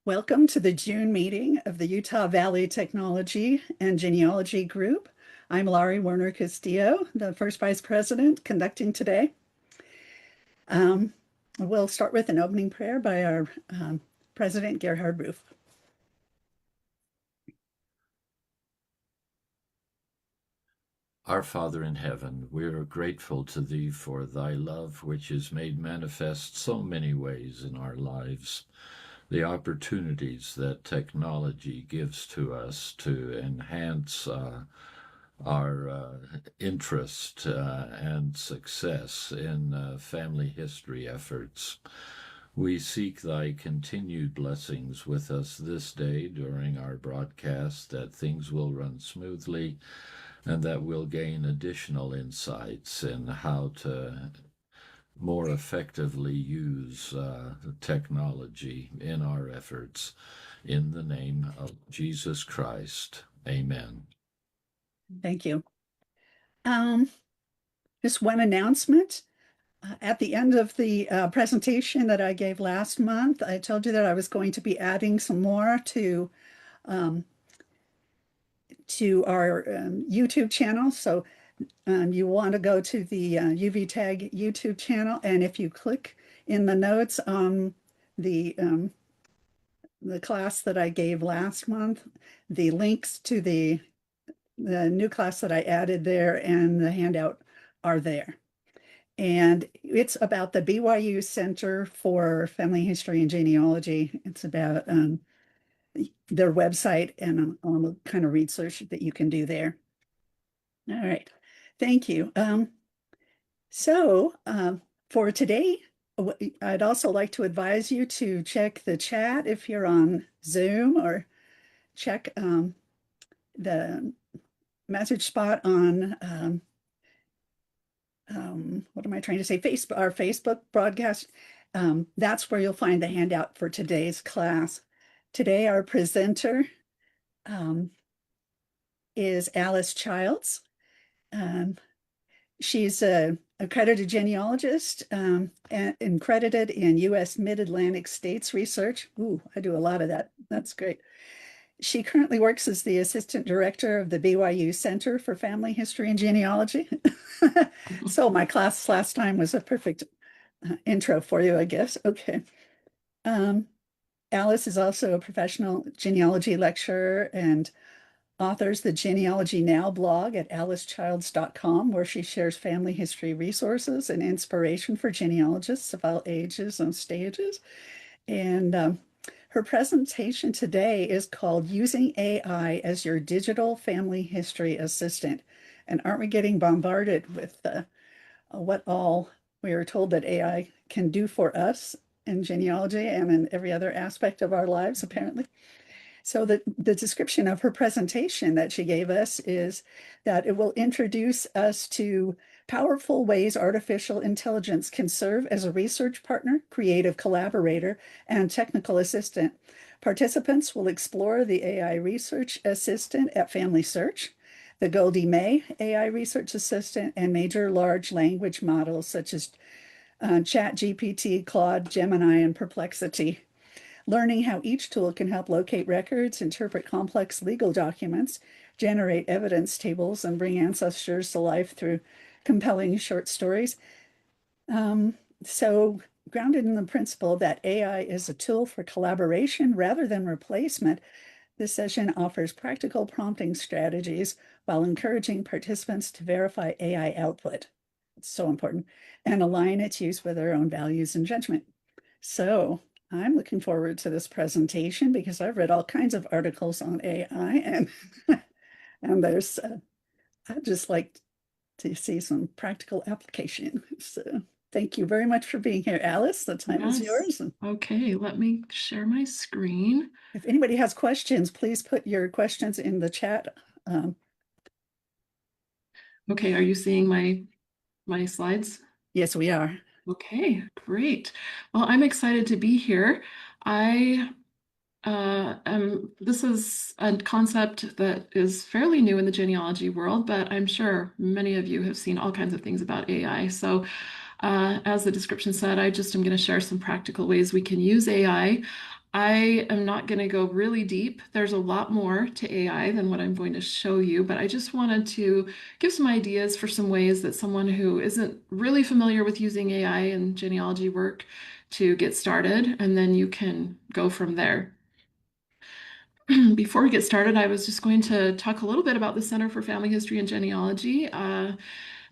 Welcome to the June meeting of the Utah Valley Technology and Genealogy Group. I'm Laurie Werner Castillo, the first vice president conducting today. We'll start with an opening prayer by our president, Gerhard Roof. Our Father in heaven, we are grateful to thee for thy love, which is made manifest so many ways in our lives. The opportunities that technology gives to us to enhance our interest and success in family history efforts. We seek thy continued blessings with us this day during our broadcast, that things will run smoothly and that we'll gain additional insights in how to more effectively use technology in our efforts. In the name of Jesus Christ, amen. Thank you. Just one announcement. At the end of the presentation that I gave last month, I told you that I was going to be adding some more to our YouTube channel. So you want to go to the UV Tag YouTube channel, and if you click in the notes on the class that I gave last month, the links to the new class that I added there and the handout are there. And it's about the BYU Center for Family History and Genealogy. It's about their website and all the kind of research that you can do there. All right, thank you. For today, I'd also like to advise you to check the chat if you're on Zoom, or check the message spot on what am I trying to say? Our Facebook broadcast. That's where you'll find the handout for today's class. Today, our presenter is Alice Childs. She's an accredited genealogist and credited in U.S. Mid-Atlantic States research. Ooh, I do a lot of that. That's great. She currently works as the assistant director of the BYU Center for Family History and Genealogy. So my class last time was a perfect intro for you, I guess. Okay. Alice is also a professional genealogy lecturer and authors the Genealogy Now blog at alicechilds.com, where she shares family history resources and inspiration for genealogists of all ages and stages. And her presentation today is called Using AI as Your Digital Family History Assistant. And aren't we getting bombarded with what all we are told that AI can do for us in genealogy and in every other aspect of our lives, apparently? So the description of her presentation that she gave us is that it will introduce us to powerful ways artificial intelligence can serve as a research partner, creative collaborator, and technical assistant. Participants will explore the AI Research Assistant at FamilySearch, the GoldieMay AI Research Assistant, and major large language models such as ChatGPT, Claude, Gemini, and Perplexity. Learning how each tool can help locate records, interpret complex legal documents, generate evidence tables, and bring ancestors to life through compelling short stories. So grounded in the principle that AI is a tool for collaboration rather than replacement, this session offers practical prompting strategies while encouraging participants to verify AI output. It's so important, and align its use with their own values and judgment. So I'm looking forward to this presentation because I've read all kinds of articles on AI, and there's I'd just like to see some practical application. So thank you very much for being here, Alice. The time is yours. Okay, let me share my screen. If anybody has questions, please put your questions in the chat. Okay, are you seeing my slides? Yes, we are. Okay, great. Well, I'm excited to be here. This is a concept that is fairly new in the genealogy world, but I'm sure many of you have seen all kinds of things about AI. So as the description said, I just am going to share some practical ways we can use AI I am not going to go really deep. There's a lot more to AI than what I'm going to show you, but I just wanted to give some ideas for some ways that someone who isn't really familiar with using AI in genealogy work to get started, and then you can go from there. Before we get started, I was just going to talk a little bit about the Center for Family History and Genealogy.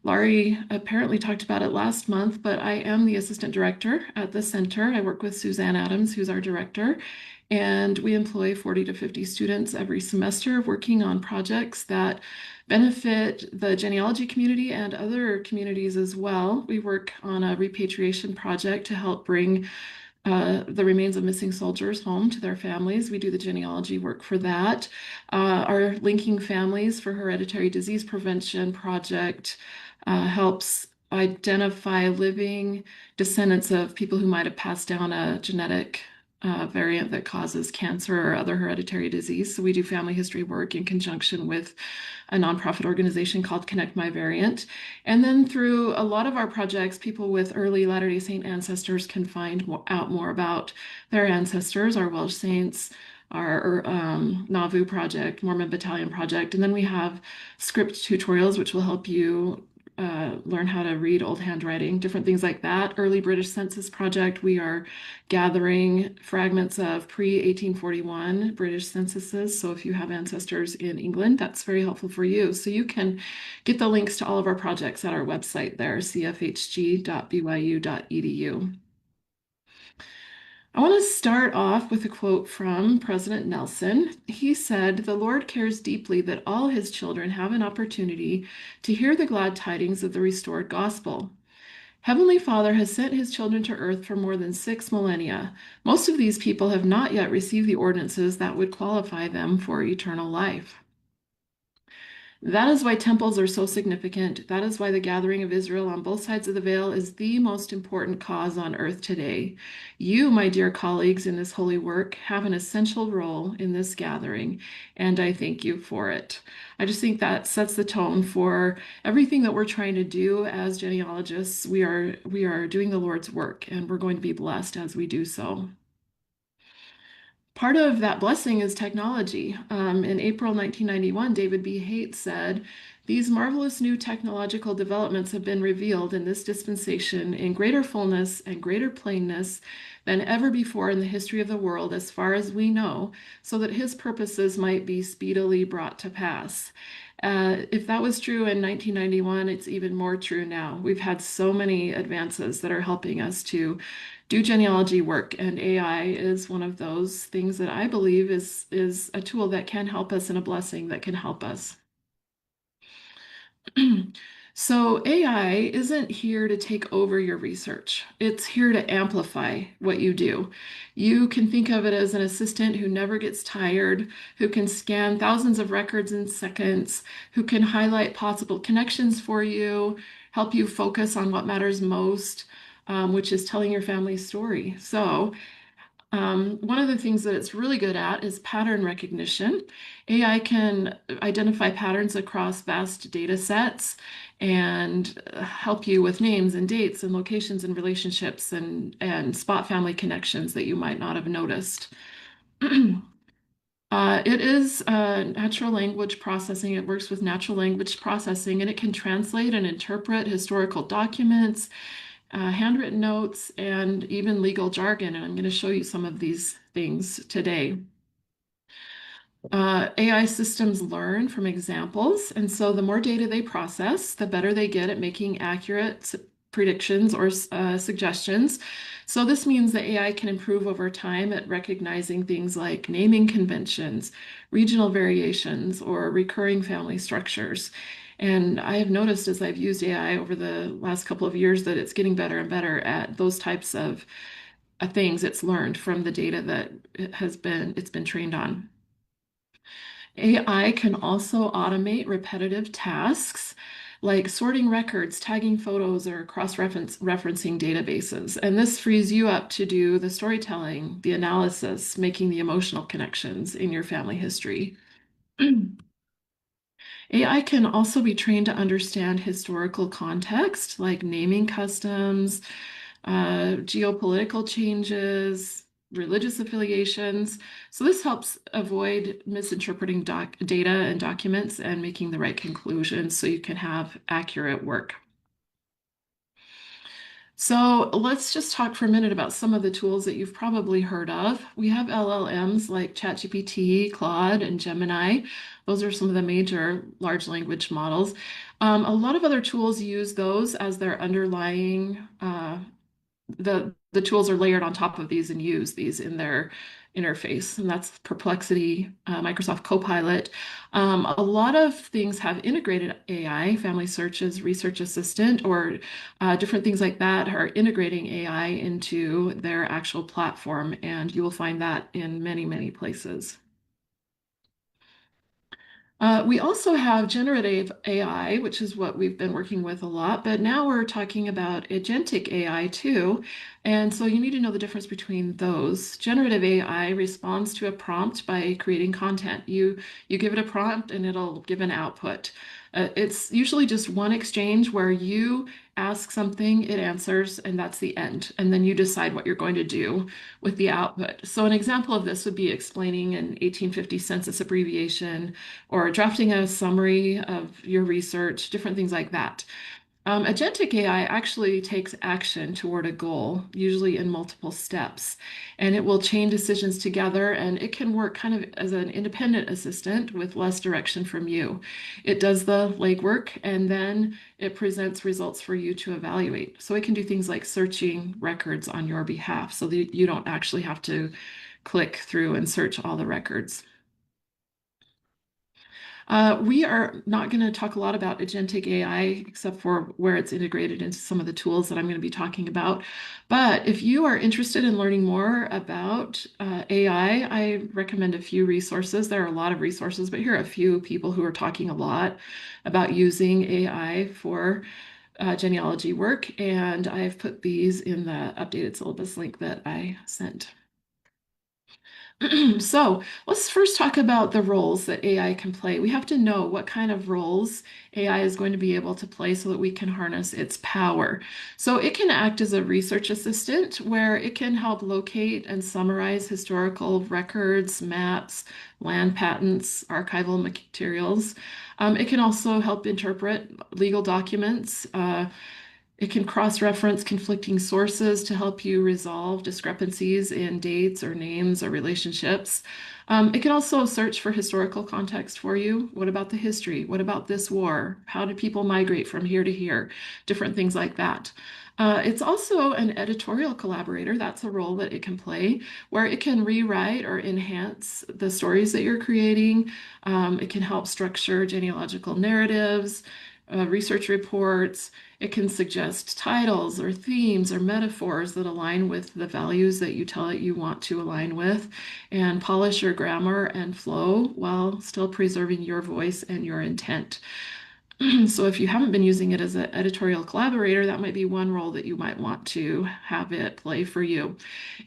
Laurie apparently talked about it last month, but I am the assistant director at the center. I work with Suzanne Adams, who's our director, and we employ 40 to 50 students every semester working on projects that benefit the genealogy community and other communities as well. We work on a repatriation project to help bring the remains of missing soldiers home to their families. We do the genealogy work for that. Our Linking Families for Hereditary Disease Prevention project helps identify living descendants of people who might have passed down a genetic variant that causes cancer or other hereditary disease. So we do family history work in conjunction with a nonprofit organization called Connect My Variant. And then through a lot of our projects, people with early Latter-day Saint ancestors can find out more about their ancestors, our Welsh Saints, our Nauvoo project, Mormon Battalion project. And then we have script tutorials, which will help you learn how to read old handwriting, different things like that. Early British Census Project, we are gathering fragments of pre-1841 British censuses. So if you have ancestors in England, that's very helpful for you. So you can get the links to all of our projects at our website there, cfhg.byu.edu. I want to start off with a quote from President Nelson. He said, "The Lord cares deeply that all his children have an opportunity to hear the glad tidings of the restored gospel. Heavenly Father has sent his children to earth for more than 6 millennia. Most of these people have not yet received the ordinances that would qualify them for eternal life. That is why temples are so significant. That is why the gathering of Israel on both sides of the veil is the most important cause on earth today. You, my dear colleagues in this holy work, have an essential role in this gathering, and I thank you for it." I just think that sets the tone for everything that we're trying to do as genealogists. We are doing the Lord's work, and we're going to be blessed as we do so. Part of that blessing is technology. In April 1991, David B. Haight said, "These marvelous new technological developments have been revealed in this dispensation in greater fullness and greater plainness than ever before in the history of the world, as far as we know, so that his purposes might be speedily brought to pass." If that was true in 1991, it's even more true now. We've had so many advances that are helping us to do genealogy work, and AI is one of those things that I believe is a tool that can help us and a blessing that can help us. So AI isn't here to take over your research. It's here to amplify what you do. You can think of it as an assistant who never gets tired, who can scan thousands of records in seconds, who can highlight possible connections for you, help you focus on what matters most, which is telling your family's story. So one of the things that it's really good at is pattern recognition. AI can identify patterns across vast data sets and help you with names and dates and locations and relationships and spot family connections that you might not have noticed. It is natural language processing. It works with natural language processing, and it can translate and interpret historical documents, handwritten notes, and even legal jargon. And I'm going to show you some of these things today. AI systems learn from examples, and so the more data they process, the better they get at making accurate predictions or suggestions. So this means that AI can improve over time at recognizing things like naming conventions, regional variations, or recurring family structures. And I have noticed as I've used AI over the last couple of years that it's getting better and better at those types of things it's learned from the data that it's been trained on. AI can also automate repetitive tasks like sorting records, tagging photos, or cross-referencing databases. And this frees you up to do the storytelling, the analysis, making the emotional connections in your family history. AI can also be trained to understand historical context, like naming customs, geopolitical changes, religious affiliations. So this helps avoid misinterpreting data and documents and making the right conclusions so you can have accurate work. So let's just talk for a minute about some of the tools that you've probably heard of. We have LLMs like ChatGPT, Claude, and Gemini. Those are some of the major large language models. A lot of other tools use those as their underlying the tools are layered on top of these and use these in their interface, and that's Perplexity, Microsoft Copilot. A lot of things have integrated AI, FamilySearch's Research Assistant, or different things like that are integrating AI into their actual platform, and you will find that in many, many places. We also have generative AI, which is what we've been working with a lot, but now we're talking about agentic AI too. And so you need to know the difference between those. Generative AI responds to a prompt by creating content. You give it a prompt and it'll give an output. It's usually just one exchange where you ask something, it answers, and that's the end. And then you decide what you're going to do with the output. So an example of this would be explaining an 1850 census abbreviation or drafting a summary of your research, different things like that. Agentic AI actually takes action toward a goal, usually in multiple steps, and it will chain decisions together, and it can work kind of as an independent assistant with less direction from you. It does the legwork, and then it presents results for you to evaluate. So it can do things like searching records on your behalf so that you don't actually have to click through and search all the records. We are not going to talk a lot about agentic AI except for where it's integrated into some of the tools that I'm going to be talking about. But if you are interested in learning more about AI, I recommend a few resources. There are a lot of resources, but here are a few people who are talking a lot about using AI for genealogy work. And I've put these in the updated syllabus link that I sent. So let's first talk about the roles that AI can play. We have to know what kind of roles AI is going to be able to play so that we can harness its power. So it can act as a research assistant where it can help locate and summarize historical records, maps, land patents, archival materials. It can also help interpret legal documents. It can cross-reference conflicting sources to help you resolve discrepancies in dates or names or relationships. It can also search for historical context for you. What about the history? What about this war? How did people migrate from here to here? Different things like that. It's also an editorial collaborator. That's a role that it can play, where it can rewrite or enhance the stories that you're creating. It can help structure genealogical narratives, research reports. It can suggest titles or themes or metaphors that align with the values that you tell it you want to align with, and polish your grammar and flow while still preserving your voice and your intent. So if you haven't been using it as an editorial collaborator, that might be one role that you might want to have it play for you.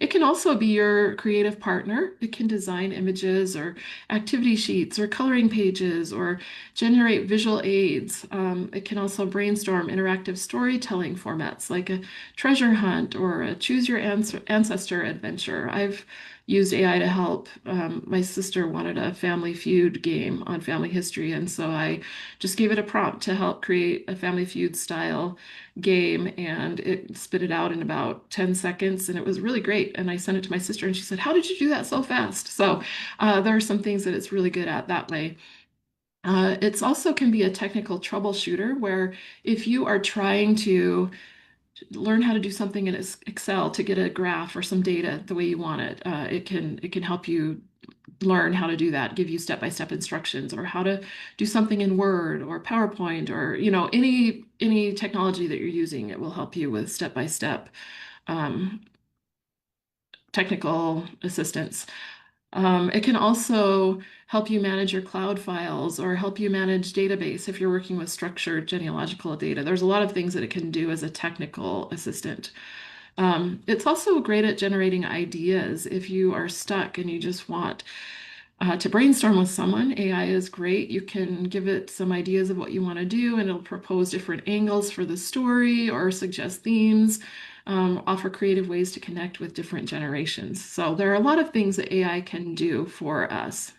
It can also be your creative partner. It can design images or activity sheets or coloring pages or generate visual aids. It can also brainstorm interactive storytelling formats like a treasure hunt or a choose your ancestor adventure. I've used AI to help. My sister wanted a Family Feud game on family history, and so I just gave it a prompt to help create a Family Feud style game, and it spit it out in about 10 seconds, and it was really great. And I sent it to my sister, and she said, "How did you do that so fast?" So there are some things that it's really good at that way. It's also can be a technical troubleshooter where if you are trying to learn how to do something in Excel to get a graph or some data the way you want it. It can help you learn how to do that, give you step-by-step instructions, or how to do something in Word or PowerPoint, or any technology that you're using. It will help you with step-by-step technical assistance. It can also help you manage your cloud files or help you manage database if you're working with structured genealogical data. There's a lot of things that it can do as a technical assistant. It's also great at generating ideas if you are stuck and you just want to brainstorm with someone. AI is great. You can give it some ideas of what you want to do, and it'll propose different angles for the story or suggest themes. offer creative ways to connect with different generations. So there are a lot of things that AI can do for us.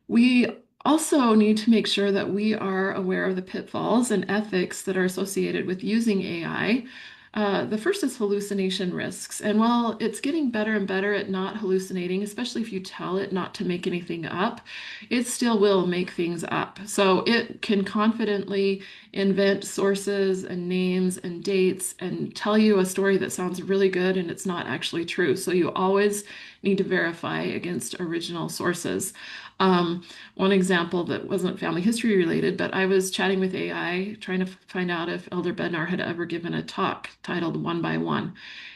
We also need to make sure that we are aware of the pitfalls and ethics that are associated with using AI. The first is hallucination risks. And while it's getting better and better at not hallucinating, especially if you tell it not to make anything up, it still will make things up. So it can confidently invent sources and names and dates and tell you a story that sounds really good and it's not actually true. So you always need to verify against original sources. One example that wasn't family history related, but I was chatting with AI trying to find out if Elder Bednar had ever given a talk titled One by One.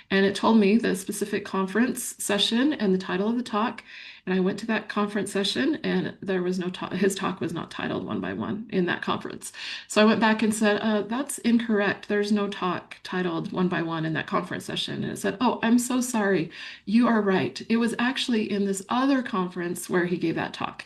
And it told me the specific conference session and the title of the talk. And I went to that conference session and there was no talk, his talk was not titled One by One in that conference. So I went back and said, that's incorrect. There's no talk titled One by One in that conference session. And it said, oh, I'm so sorry. You are right. It was actually in this other conference where he gave that talk.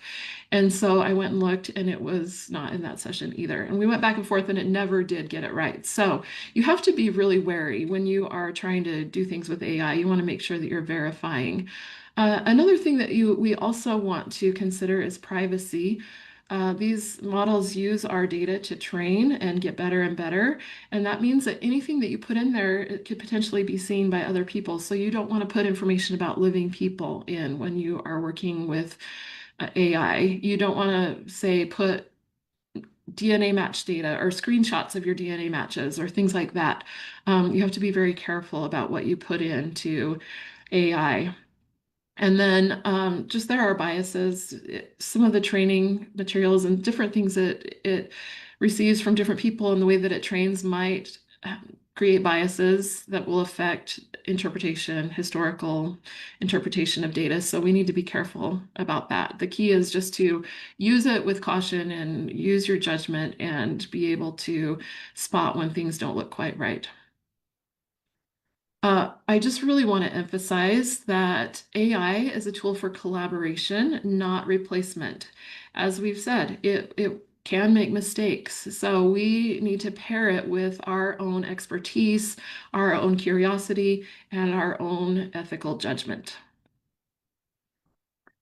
And so I went and looked, and it was not in that session either. And we went back and forth, and it never did get it right. So you have to be really wary when you are trying to do things with AI. You want to make sure that you're verifying. Another thing that we also want to consider is privacy. These models use our data to train and get better and better. And that means that anything that you put in there, it could potentially be seen by other people. So you don't want to put information about living people in when you are working with AI. You don't want to say put DNA match data or screenshots of your DNA matches or things like that. You have to be very careful about what you put into AI. And then just there are biases. Some of the training materials and different things that it receives from different people and the way that it trains might create biases that will affect interpretation, historical interpretation of data. So we need to be careful about that. The key is just to use it with caution and use your judgment and be able to spot when things don't look quite right. I just really want to emphasize that AI is a tool for collaboration, not replacement. As we've said, it can make mistakes. So we need to pair it with our own expertise, our own curiosity, and our own ethical judgment.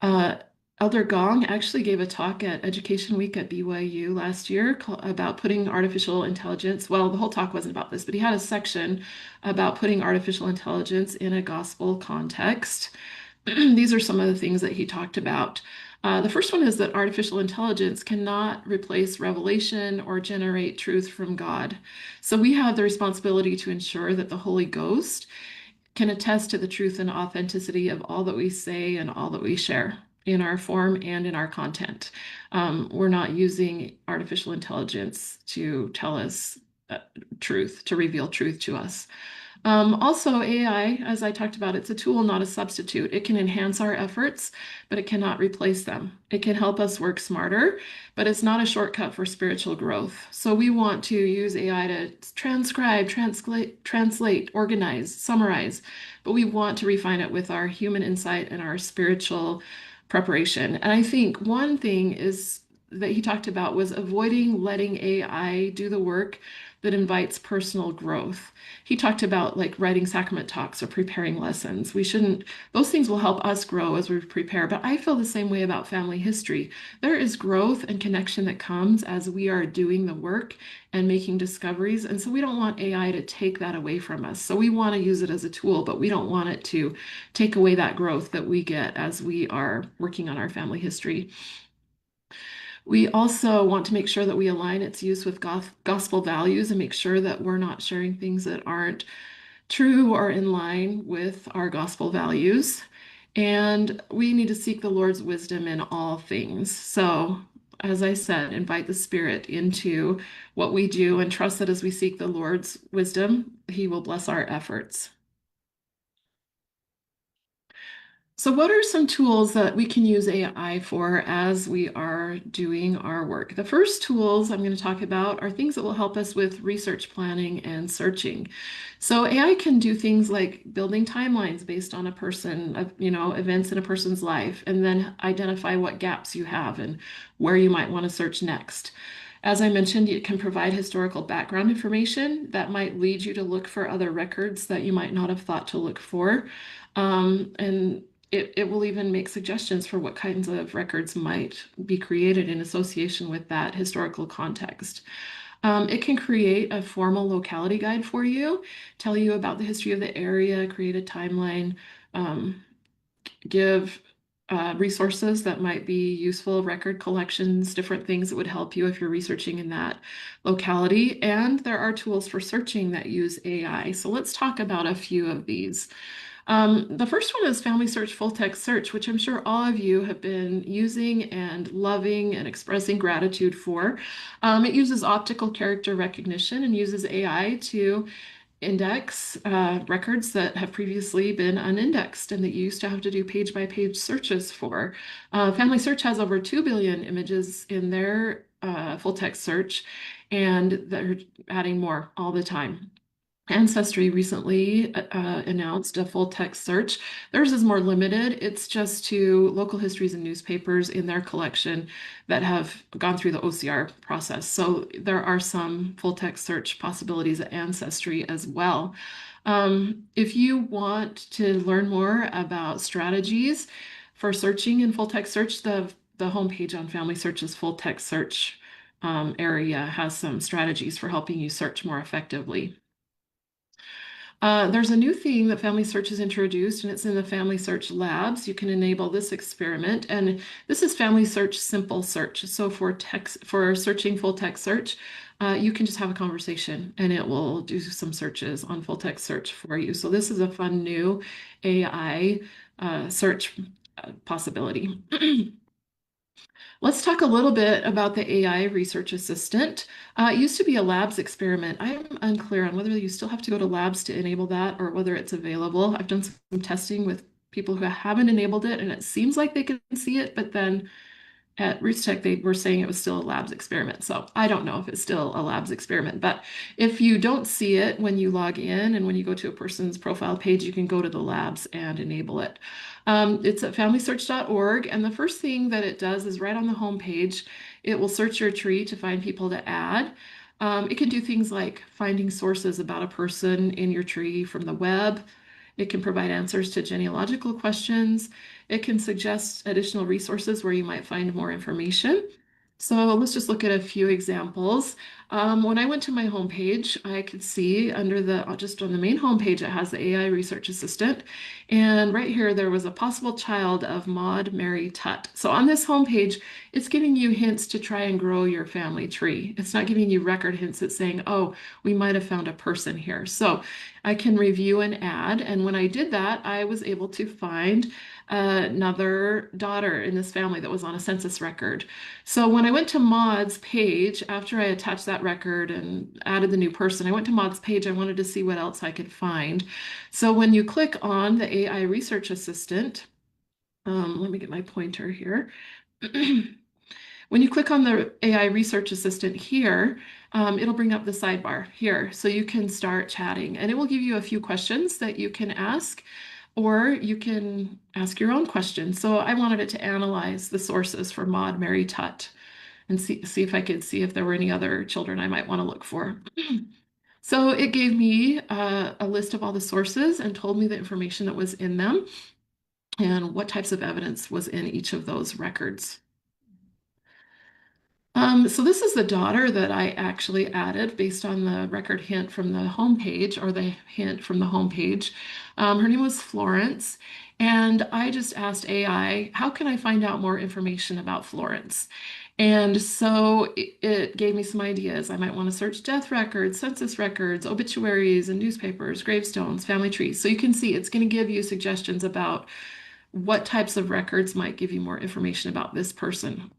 Uh, Elder Gong actually gave a talk at Education Week at BYU last year about putting artificial intelligence. Well, the whole talk wasn't about this, but he had a section about putting artificial intelligence in a gospel context. These are some of the things that he talked about. The first one is that artificial intelligence cannot replace revelation or generate truth from God. So we have the responsibility to ensure that the Holy Ghost can attest to the truth and authenticity of all that we say and all that we share in our form and in our content. We're not using artificial intelligence to tell us truth, to reveal truth to us. Also, AI, as I talked about, it's a tool, not a substitute. It can enhance our efforts, but it cannot replace them. It can help us work smarter, but it's not a shortcut for spiritual growth. So we want to use AI to transcribe, translate, organize, summarize, but we want to refine it with our human insight and our spiritual preparation. And I think one thing is that he talked about was avoiding letting AI do the work that invites personal growth. He talked about like writing sacrament talks or preparing lessons. We shouldn't, those things will help us grow as we prepare. But I feel the same way about family history. There is growth and connection that comes as we are doing the work and making discoveries. And so we don't want AI to take that away from us. So we want to use it as a tool, but we don't want it to take away that growth that we get as we are working on our family history. We also want to make sure that we align its use with gospel values and make sure that we're not sharing things that aren't true or in line with our gospel values. And we need to seek the Lord's wisdom in all things. So, as I said, invite the Spirit into what we do and trust that as we seek the Lord's wisdom, He will bless our efforts. So what are some tools that we can use AI for as we are doing our work? The first tools I'm going to talk about are things that will help us with research planning and searching. So AI can do things like building timelines based on a person, events in a person's life, and then identify what gaps you have and where you might want to search next. As I mentioned, it can provide historical background information that might lead you to look for other records that you might not have thought to look for. And it will even make suggestions for what kinds of records might be created in association with that historical context. It can create a formal locality guide for you, tell you about the history of the area, create a timeline, um, give resources that might be useful, record collections, different things that would help you if you're researching in that locality. And there are tools for searching that use AI. So let's talk about a few of these. The first one is FamilySearch Full Text Search, which I'm sure all of you have been using and loving and expressing gratitude for. It uses optical character recognition and uses AI to index records that have previously been unindexed and that you used to have to do page by page searches for. FamilySearch has over 2 billion images in their full text search, and they're adding more all the time. Ancestry recently announced a full text search. Theirs is more limited. It's just to local histories and newspapers in their collection that have gone through the OCR process. So there are some full text search possibilities at Ancestry as well. If you want to learn more about strategies for searching in full text search, the homepage on FamilySearch's full text search area has some strategies for helping you search more effectively. There's a new thing that FamilySearch has introduced, and it's in the FamilySearch Labs. You can enable this experiment, and this is FamilySearch Simple Search. So for searching full text search, you can just have a conversation, and it will do some searches on full text search for you. So this is a fun new AI search possibility. Let's talk a little bit about the AI Research Assistant. It used to be a labs experiment. I'm unclear on whether you still have to go to labs to enable that or whether it's available. I've done some testing with people who haven't enabled it, and it seems like they can see it, but then at RootsTech, they were saying it was still a labs experiment. So I don't know if it's still a labs experiment, but if you don't see it when you log in and when you go to a person's profile page, you can go to the labs and enable it. It's at familysearch.org, and the first thing that it does is right on the home page, it will search your tree to find people to add. It can do things like finding sources about a person in your tree from the web. It can provide answers to genealogical questions. It can suggest additional resources where you might find more information. So let's just look at a few examples. When I went to my homepage, I could see just on the main homepage, it has the AI Research Assistant. And right here, there was a possible child of Maud Mary Tutt. So on this homepage, it's giving you hints to try and grow your family tree. It's not giving you record hints. It's saying, oh, we might have found a person here. So I can review and add. And when I did that, I was able to find another daughter in this family that was on a census record. So when I went to Maud's page, after I attached that record and added the new person, I went to Maud's page. I wanted to see what else I could find. So when you click on the AI Research Assistant, let me get my pointer here. When you click on the AI Research Assistant here, it'll bring up the sidebar here. So you can start chatting, and it will give you a few questions that you can ask, or you can ask your own questions. So I wanted it to analyze the sources for Maud Mary Tutt and see if I could see if there were any other children I might want to look for. So it gave me a list of all the sources and told me the information that was in them and what types of evidence was in each of those records. So this is the daughter that I actually added based on the record hint from the homepage or the hint from the homepage. Her name was Florence, and I just asked AI, how can I find out more information about Florence? And so it gave me some ideas. I might want to search death records, census records, obituaries and newspapers, gravestones, family trees. So you can see it's going to give you suggestions about what types of records might give you more information about this person.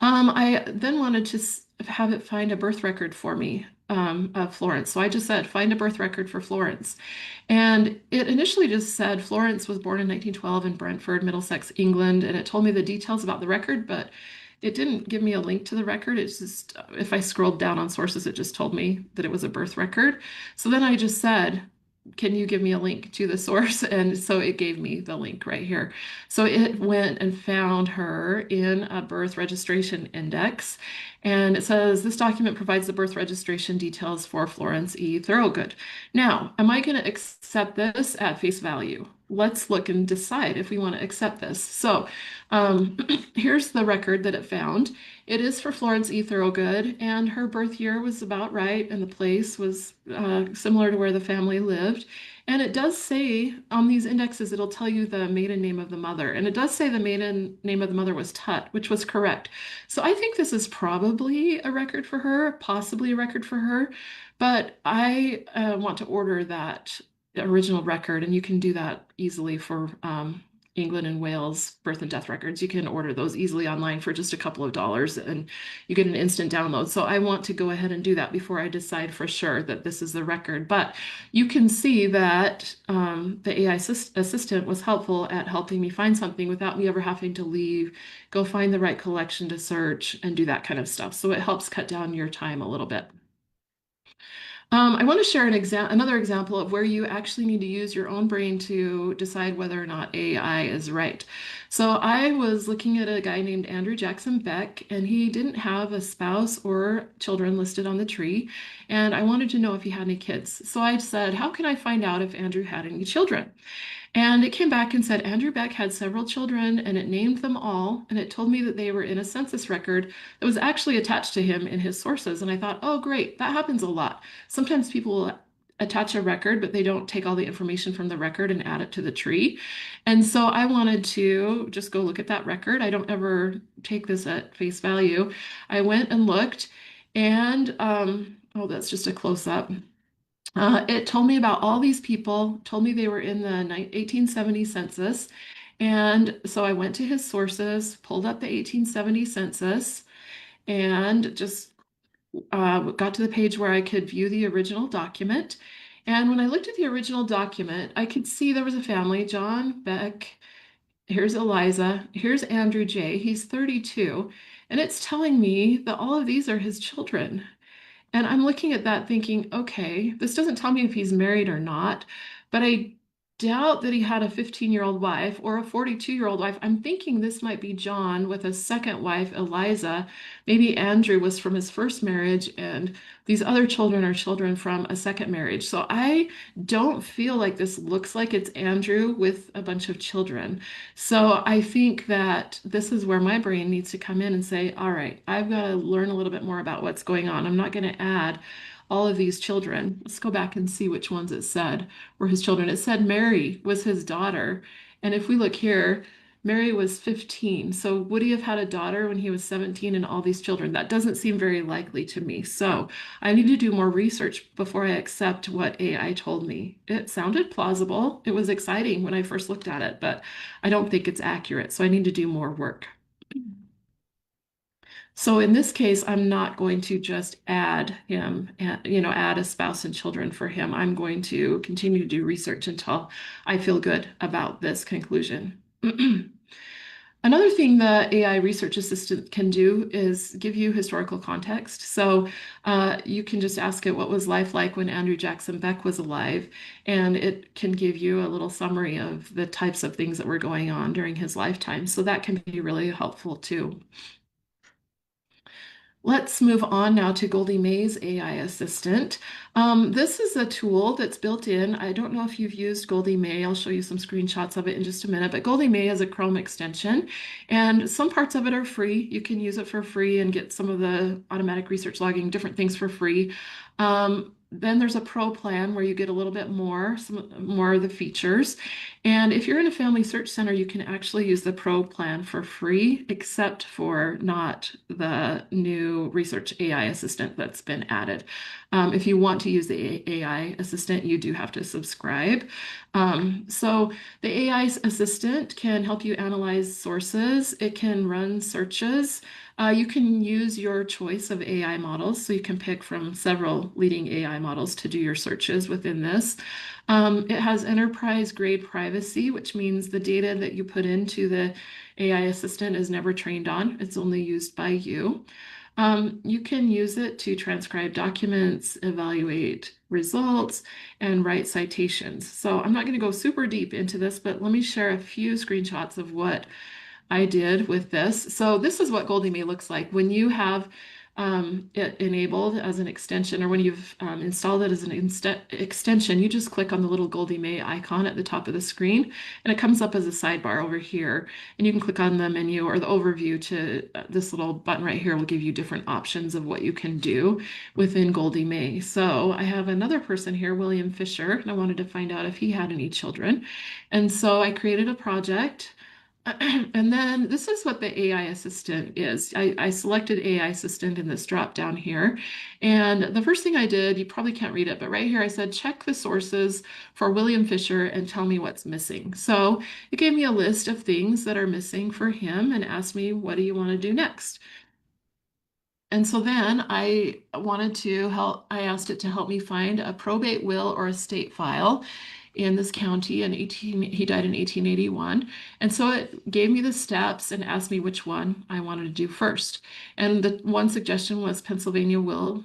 I then wanted to have it find a birth record for me of Florence. So I just said, find a birth record for Florence. And it initially just said Florence was born in 1912 in Brentford, Middlesex, England. And it told me the details about the record, but it didn't give me a link to the record. It's just, if I scrolled down on sources, it just told me that it was a birth record. So then I just said, can you give me a link to the source? And so it gave me the link right here. So it went and found her in a birth registration index. And it says this document provides the birth registration details for Florence E. Thorogood. Now, am I going to accept this at face value? Let's look and decide if we want to accept this. So here's the record that it found. It is for Florence E. Thorogood, and her birth year was about right, and the place was similar to where the family lived. And it does say on these indexes, it'll tell you the maiden name of the mother. And it does say the maiden name of the mother was Tut, which was correct. So I think this is probably a record for her, possibly a record for her. But I want to order that original record, and you can do that easily for England and Wales birth and death records. You can order those easily online for just a couple of dollars and you get an instant download. So I want to go ahead and do that before I decide for sure that this is the record. But you can see that the AI assistant was helpful at helping me find something without me ever having to leave, go find the right collection to search and do that kind of stuff. So it helps cut down your time a little bit. I want to share another example of where you actually need to use your own brain to decide whether or not AI is right. So I was looking at a guy named Andrew Jackson Beck, and he didn't have a spouse or children listed on the tree, and I wanted to know if he had any kids. So I said, how can I find out if Andrew had any children? And it came back and said Andrew Beck had several children and it named them all. And it told me that they were in a census record that was actually attached to him in his sources. And I thought, oh, great, that happens a lot. Sometimes people will attach a record, but they don't take all the information from the record and add it to the tree. And so I wanted to just go look at that record. I don't ever take this at face value. I went and looked and, oh, that's just a close up. It told me about all these people, told me they were in the 1870 census. And so I went to his sources, pulled up the 1870 census, and just got to the page where I could view the original document. And when I looked at the original document, I could see there was a family, John Beck, here's Eliza, here's Andrew J. He's 32. And it's telling me that all of these are his children. And I'm looking at that thinking, okay, this doesn't tell me if he's married or not, but I doubt that he had a 15-year-old wife or a 42-year-old wife. I'm thinking this might be John with a second wife, Eliza. Maybe Andrew was from his first marriage, and these other children are children from a second marriage. So I don't feel like this looks like it's Andrew with a bunch of children. So I think that this is where my brain needs to come in and say, all right, I've got to learn a little bit more about what's going on. I'm not going to add all of these children. Let's go back and see which ones it said were his children. It said Mary was his daughter. And if we look here, Mary was 15. So would he have had a daughter when he was 17 and all these children? That doesn't seem very likely to me. So I need to do more research before I accept what AI told me. It sounded plausible. It was exciting when I first looked at it, but I don't think it's accurate. So I need to do more work. So in this case, I'm not going to just add him, add a spouse and children for him. I'm going to continue to do research until I feel good about this conclusion. Another thing the AI Research Assistant can do is give you historical context. So you can just ask it what was life like when Andrew Jackson Beck was alive, and it can give you a little summary of the types of things that were going on during his lifetime. So that can be really helpful too. Let's move on now to GoldieMay's AI Assistant. This is a tool that's built in. I don't know if you've used GoldieMay. I'll show you some screenshots of it in just a minute, but GoldieMay is a Chrome extension, and some parts of it are free. You can use it for free and get some of the automatic research logging, different things for free. Then there's a pro plan where you get a little bit more, some more of the features. And if you're in a family search center, you can actually use the pro plan for free, except for not the new research AI assistant that's been added. If you want to use the AI assistant, you do have to subscribe. So the AI assistant can help you analyze sources. It can run searches. You can use your choice of AI models, so you can pick from several leading AI models to do your searches within this. It has enterprise-grade privacy, which means the data that you put into the AI assistant is never trained on. It's only used by you. You can use it to transcribe documents, evaluate results, and write citations. So I'm not going to go super deep into this, but let me share a few screenshots of what I did with this. So this is what GoldieMay looks like when you have it enabled as an extension, or when you've installed it as an extension. You just click on the little GoldieMay icon at the top of the screen, and it comes up as a sidebar over here. And you can click on the menu or the overview to this little button right here will give you different options of what you can do within GoldieMay. So I have another person here, William Fisher, and I wanted to find out if he had any children. And so I created a project. And then this is what the AI assistant is. I selected AI assistant in this drop down here. And the first thing I did, you probably can't read it, but right here I said, check the sources for William Fisher and tell me what's missing. So it gave me a list of things that are missing for him and asked me, what do you want to do next? And so then I asked it to help me find a probate will or estate file in this county he died in 1881. And so it gave me the steps and asked me which one I wanted to do first. And the one suggestion was Pennsylvania wills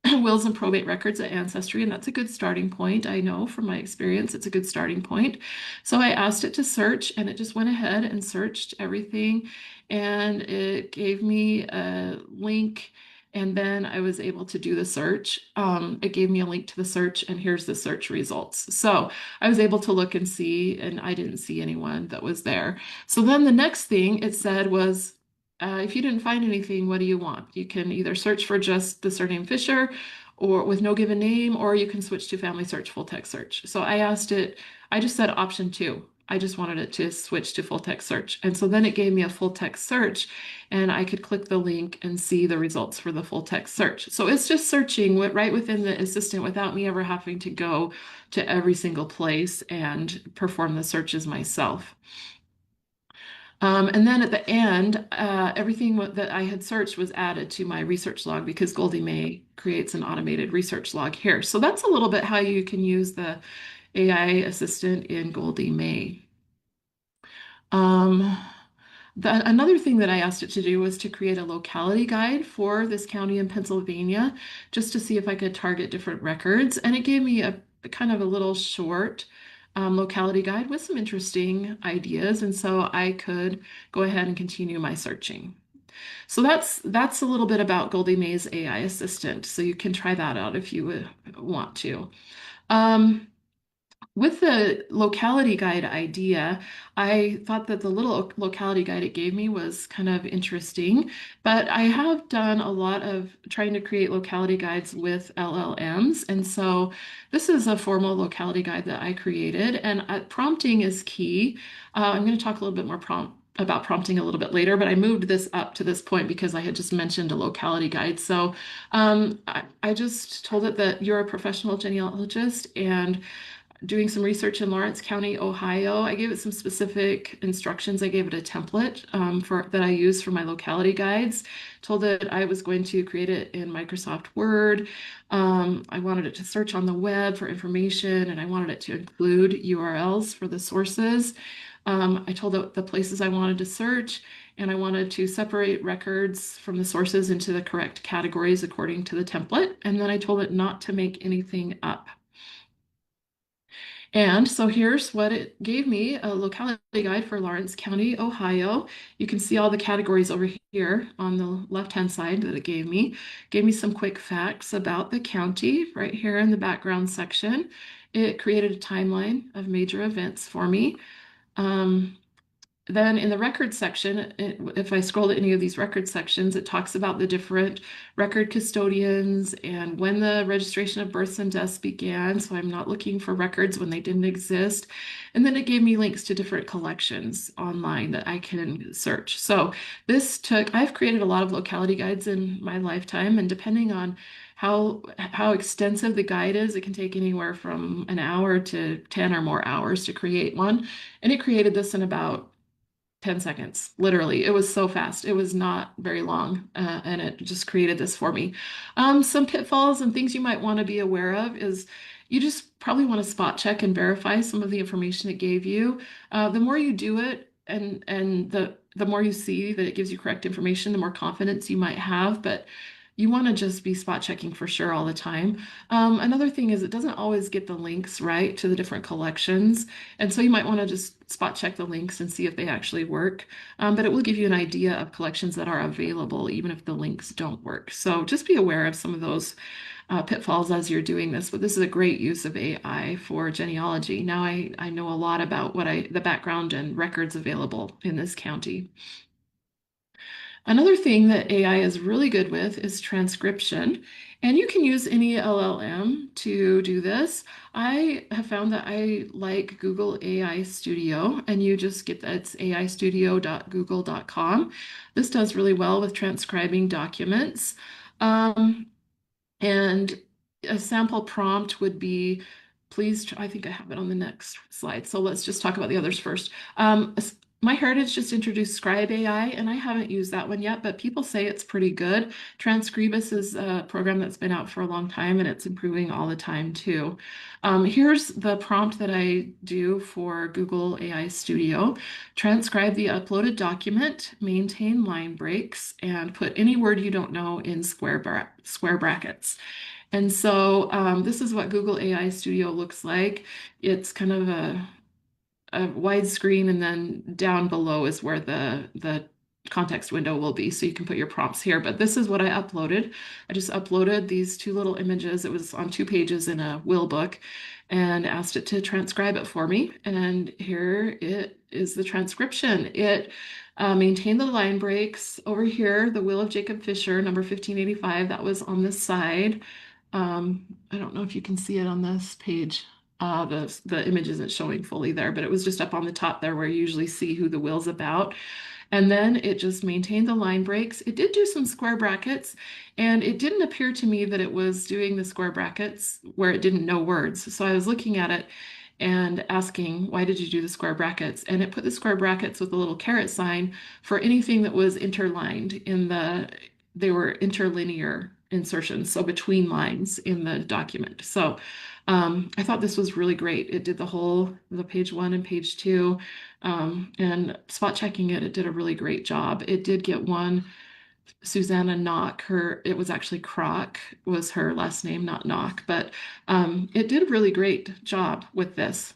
and probate records at Ancestry, and that's a good starting point. I know from my experience, it's a good starting point. So I asked it to search, and it just went ahead and searched everything, and it gave me a link, and then I was able to do the search. It gave me a link to the search, and here's the search results. So I was able to look and see, and I didn't see anyone that was there. So then the next thing it said was, if you didn't find anything, what do you want? You can either search for just the surname Fisher or with no given name, or you can switch to FamilySearch full text search. So I asked it, I just said option 2. I just wanted it to switch to full text search. And so then it gave me a full text search, and I could click the link and see the results for the full text search. So it's just searching right within the assistant without me ever having to go to every single place and perform the searches myself. And then at the end, everything that I had searched was added to my research log because GoldieMay creates an automated research log here. So that's a little bit how you can use the AI assistant in GoldieMay. Um, Another thing that I asked it to do was to create a locality guide for this county in Pennsylvania, just to see if I could target different records. And it gave me a kind of a little short locality guide with some interesting ideas. And so I could go ahead and continue my searching. So that's a little bit about GoldieMay's AI assistant. So you can try that out if you would want to. Um, with the locality guide idea, I thought that the little locality guide it gave me was kind of interesting, but I have done a lot of trying to create locality guides with LLMs. And so this is a formal locality guide that I created, and prompting is key. I'm going to talk a little bit more about prompting a little bit later, but I moved this up to this point because I had just mentioned a locality guide. So I just told it that you're a professional genealogist and doing some research in Lawrence County, Ohio. I gave it some specific instructions. I gave it a template that I use for my locality guides. Told it I was going to create it in Microsoft Word. I wanted it to search on the web for information, and I wanted it to include URLs for the sources. I told it the places I wanted to search, and I wanted to separate records from the sources into the correct categories according to the template. And then I told it not to make anything up. And so here's what it gave me, a locality guide for Lawrence County, Ohio. You can see all the categories over here on the left-hand side that it gave me. Gave me some quick facts about the county right here in the background section. It created a timeline of major events for me. Then in the record section, if I scroll to any of these record sections, it talks about the different record custodians and when the registration of births and deaths began. So I'm not looking for records when they didn't exist. And then it gave me links to different collections online that I can search. So I've created a lot of locality guides in my lifetime, and depending on how extensive the guide is, it can take anywhere from an hour to 10 or more hours to create one. And it created this in about 10 seconds, literally. It was so fast. It was not very long, and it just created this for me. Some pitfalls and things you might want to be aware of is you just probably want to spot check and verify some of the information it gave you. The more you do it, and the more you see that it gives you correct information, the more confidence you might have, but you want to just be spot checking for sure all the time. Another thing is it doesn't always get the links right to the different collections, and so you might want to just spot check the links and see if they actually work. But it will give you an idea of collections that are available, even if the links don't work. So just be aware of some of those pitfalls as you're doing this. But this is a great use of AI for genealogy. Now I know a lot about the background and records available in this county. Another thing that AI is really good with is transcription, and you can use any LLM to do this. I have found that I like Google AI Studio, and you just get that it's aistudio.google.com. This does really well with transcribing documents. And a sample prompt would be, I think I have it on the next slide. So let's just talk about the others first. MyHeritage just introduced Scribe AI, and I haven't used that one yet, but people say it's pretty good. Transcribus is a program that's been out for a long time, and it's improving all the time too. Here's the prompt that I do for Google AI Studio. Transcribe the uploaded document, maintain line breaks, and put any word you don't know in square brackets. And so this is what Google AI Studio looks like. It's kind of a wide screen, and then down below is where the context window will be. So you can put your prompts here. But this is what I uploaded. I just uploaded these two little images. It was on 2 pages in a will book, and asked it to transcribe it for me. And here it is, the transcription. It maintained the line breaks. Over here, the will of Jacob Fisher, number 1585, that was on this side. I don't know if you can see it on this page. The image isn't showing fully there, but it was just up on the top there where you usually see who the will's about. And then it just maintained the line breaks. It did do some square brackets, and it didn't appear to me that it was doing the square brackets where it didn't know words. So I was looking at it and asking, why did you do the square brackets? And it put the square brackets with a little caret sign for anything that was interlined they were interlinear insertions, so between lines in the document. So I thought this was really great. It did the page 1 and page 2, and spot checking it did a really great job. It did get one, Susanna Knock. It was actually Kroc was her last name, not Knock, but it did a really great job with this.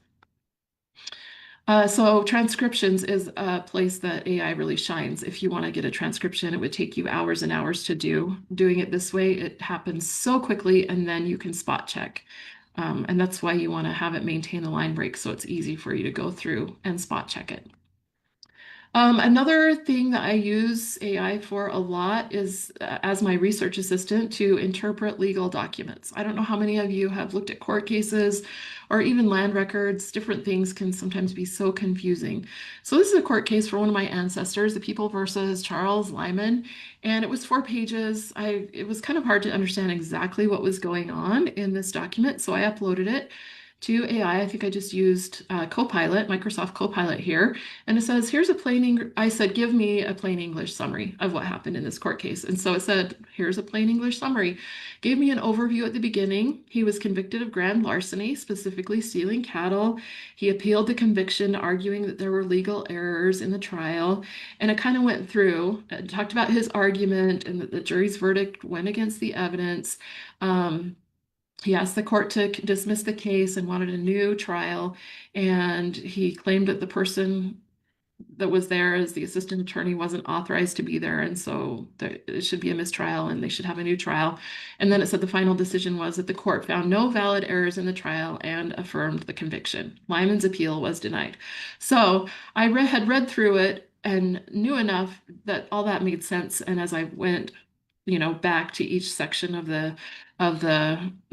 So transcriptions is a place that AI really shines. If you want to get a transcription, it would take you hours and hours to do. Doing it this way, it happens so quickly, and then you can spot check. And that's why you want to have it maintain the line break, so it's easy for you to go through and spot check it. Another thing that I use AI for a lot is as my research assistant to interpret legal documents. I don't know how many of you have looked at court cases or even land records. Different things can sometimes be so confusing. So this is a court case for one of my ancestors, the People versus Charles Lyman, and it was 4 pages. It was kind of hard to understand exactly what was going on in this document, so I uploaded it to AI. I think I just used Copilot, Microsoft Copilot here, and it says, I said, give me a plain English summary of what happened in this court case. And so it said, here's a plain English summary. Gave me an overview at the beginning. He was convicted of grand larceny, specifically stealing cattle. He appealed the conviction, arguing that there were legal errors in the trial. And it kind of went through and talked about his argument and that the jury's verdict went against the evidence. He asked the court to dismiss the case and wanted a new trial. And he claimed that the person that was there as the assistant attorney wasn't authorized to be there. And so it should be a mistrial and they should have a new trial. And then it said the final decision was that the court found no valid errors in the trial and affirmed the conviction. Lyman's appeal was denied. So I had read through it and knew enough that all that made sense. And as I went, back to each section of the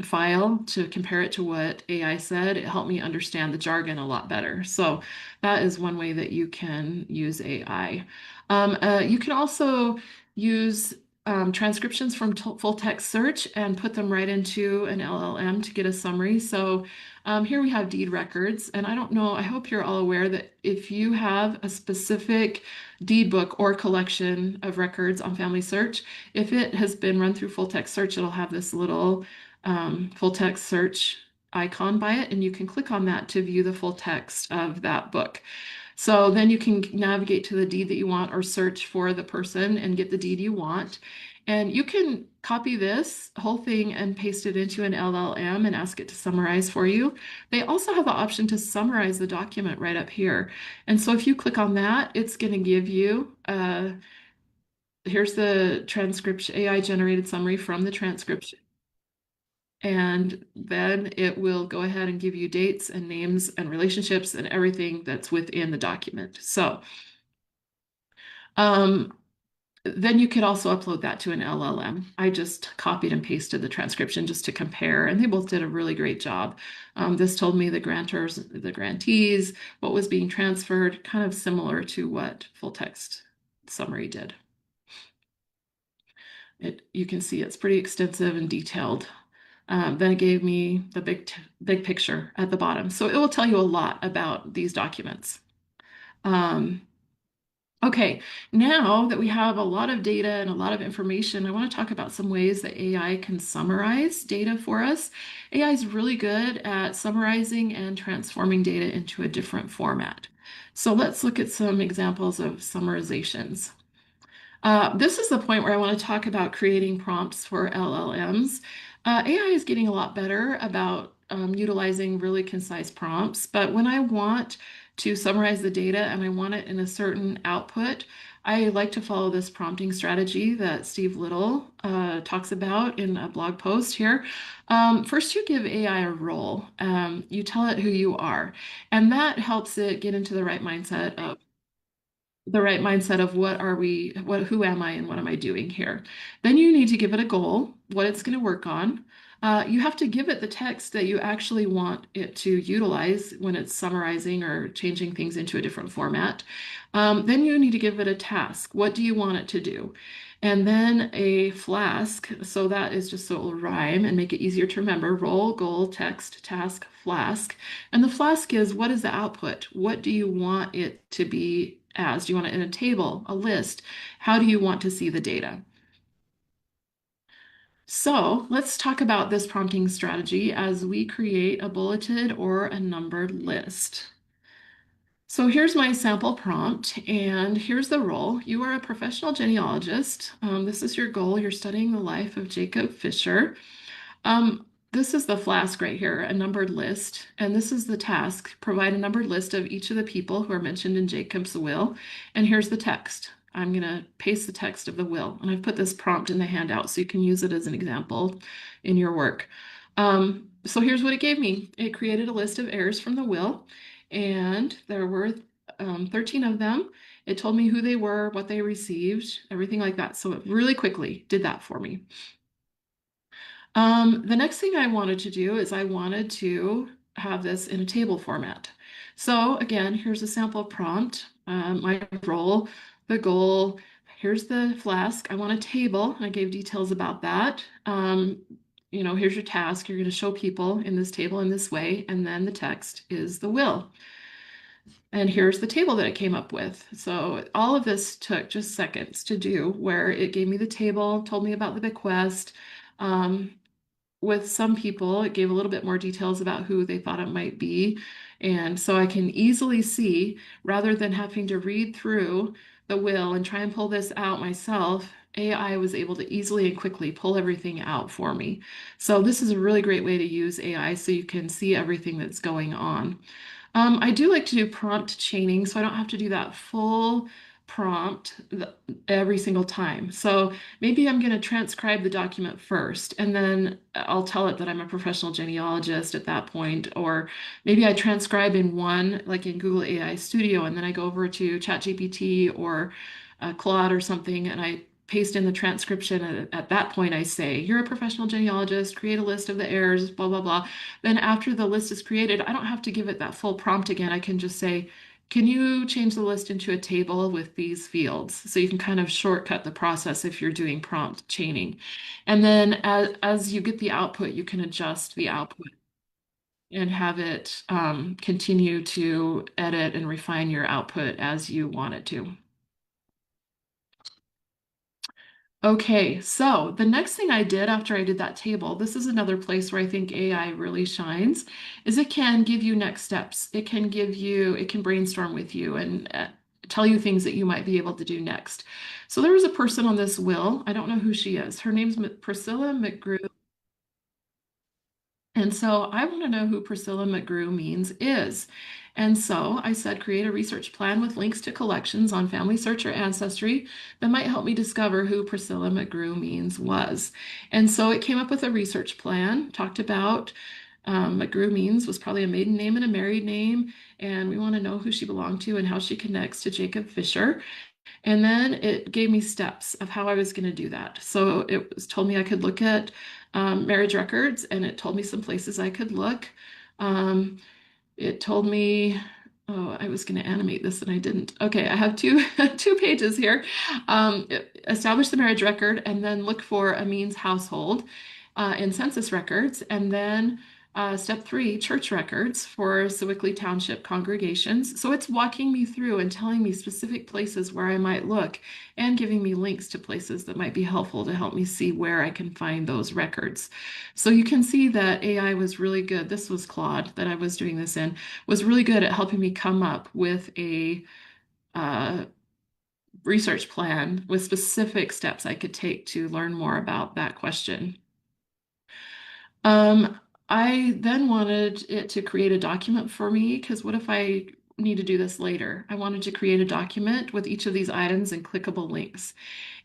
file to compare it to what AI said, it helped me understand the jargon a lot better. So that is one way that you can use AI. You can also use transcriptions from full text search and put them right into an LLM to get a summary. So here we have deed records, and I don't know, I hope you're all aware that if you have a specific deed book or collection of records on FamilySearch, if it has been run through full text search, it'll have this little full text search icon by it, and you can click on that to view the full text of that book. So then you can navigate to the deed that you want or search for the person and get the deed you want. And you can copy this whole thing and paste it into an LLM and ask it to summarize for you. They also have the option to summarize the document right up here. And so if you click on that, it's going to give you, here's the transcription, AI generated summary from the transcription. And then it will go ahead and give you dates and names and relationships and everything that's within the document. So um, then you could also upload that to an LLM. I just copied and pasted the transcription just to compare, and they both did a really great job. This told me the grantors, the grantees, what was being transferred, kind of similar to what full text summary did. You can see it's pretty extensive and detailed. Then it gave me the big picture at the bottom. So it will tell you a lot about these documents. Um, okay, now that we have a lot of data and a lot of information, I want to talk about some ways that AI can summarize data for us. AI is really good at summarizing and transforming data into a different format. So let's look at some examples of summarizations. This is the point where I want to talk about creating prompts for LLMs. AI is getting a lot better about utilizing really concise prompts, but when I want to summarize the data and I want it in a certain output, I like to follow this prompting strategy that Steve Little talks about in a blog post here. First, you give AI a role. You tell it who you are, and that helps it get into the right mindset of who am I and what am I doing here. Then you need to give it a goal, what it's going to work on. You have to give it the text that you actually want it to utilize when it's summarizing or changing things into a different format. Then you need to give it a task. What do you want it to do? And then a flask. So that is just so it will rhyme and make it easier to remember. Role, goal, text, task, flask. And the flask is what is the output? What do you want it to be as? Do you want it in a table, a list? How do you want to see the data? So let's talk about this prompting strategy as we create a bulleted or a numbered list. So here's my sample prompt, and here's the role. You are a professional genealogist. This is your goal. You're studying the life of Jacob Fisher. This is the flask right here, a numbered list, and this is the task. Provide a numbered list of each of the people who are mentioned in Jacob's will, and here's the text. I'm going to paste the text of the will, and I've put this prompt in the handout so you can use it as an example in your work. So here's what it gave me. It created a list of heirs from the will, and there were 13 of them. It told me who they were, what they received, everything like that. So it really quickly did that for me. The next thing I wanted to do is I wanted to have this in a table format. So again, here's a sample prompt, my role, the goal, here's the flask. I want a table. I gave details about that. Here's your task. You're going to show people in this table in this way, and then the text is the will. And here's the table that it came up with. So all of this took just seconds to do, where it gave me the table, told me about the bequest. With some people, it gave a little bit more details about who they thought it might be. And so I can easily see, rather than having to read through the will and try and pull this out myself, AI was able to easily and quickly pull everything out for me. So this is a really great way to use AI so you can see everything that's going on. I do like to do prompt chaining, so I don't have to do that full prompt every single time. So maybe I'm going to transcribe the document first, and then I'll tell it that I'm a professional genealogist at that point. Or maybe I transcribe in one, like in Google AI Studio, and then I go over to ChatGPT or Claude or something, and I paste in the transcription. At that point, I say, you're a professional genealogist, create a list of the heirs, blah, blah, blah. Then after the list is created, I don't have to give it that full prompt again. I can just say, can you change the list into a table with these fields? So you can kind of shortcut the process if you're doing prompt chaining. And then as you get the output, you can adjust the output and have it continue to edit and refine your output as you want it to. Okay, so the next thing I did after I did that table, this is another place where I think AI really shines, is it can give you next steps. It can brainstorm with you and tell you things that you might be able to do next. So there was a person on this will. I don't know who she is. Her name's Priscilla McGrew. And so I want to know who Priscilla McGrew means is. And so I said, create a research plan with links to collections on FamilySearch or Ancestry that might help me discover who Priscilla McGrew means was. And so it came up with a research plan, talked about McGrew means was probably a maiden name and a married name. And we want to know who she belonged to and how she connects to Jacob Fisher. And then it gave me steps of how I was going to do that. So told me I could look at marriage records, and it told me some places I could look. Um, it told me, oh, I was going to animate this and I didn't. Okay, I have two pages here. Establish the marriage record and then look for a means household in census records. And then step 3, church records for Sewickley Township congregations. So it's walking me through and telling me specific places where I might look and giving me links to places that might be helpful to help me see where I can find those records. So you can see that AI was really good. This was Claude that I was doing this in, was really good at helping me come up with a uh, research plan with specific steps I could take to learn more about that question. Um, I then wanted it to create a document for me because what if I need to do this later? I wanted to create a document with each of these items and clickable links.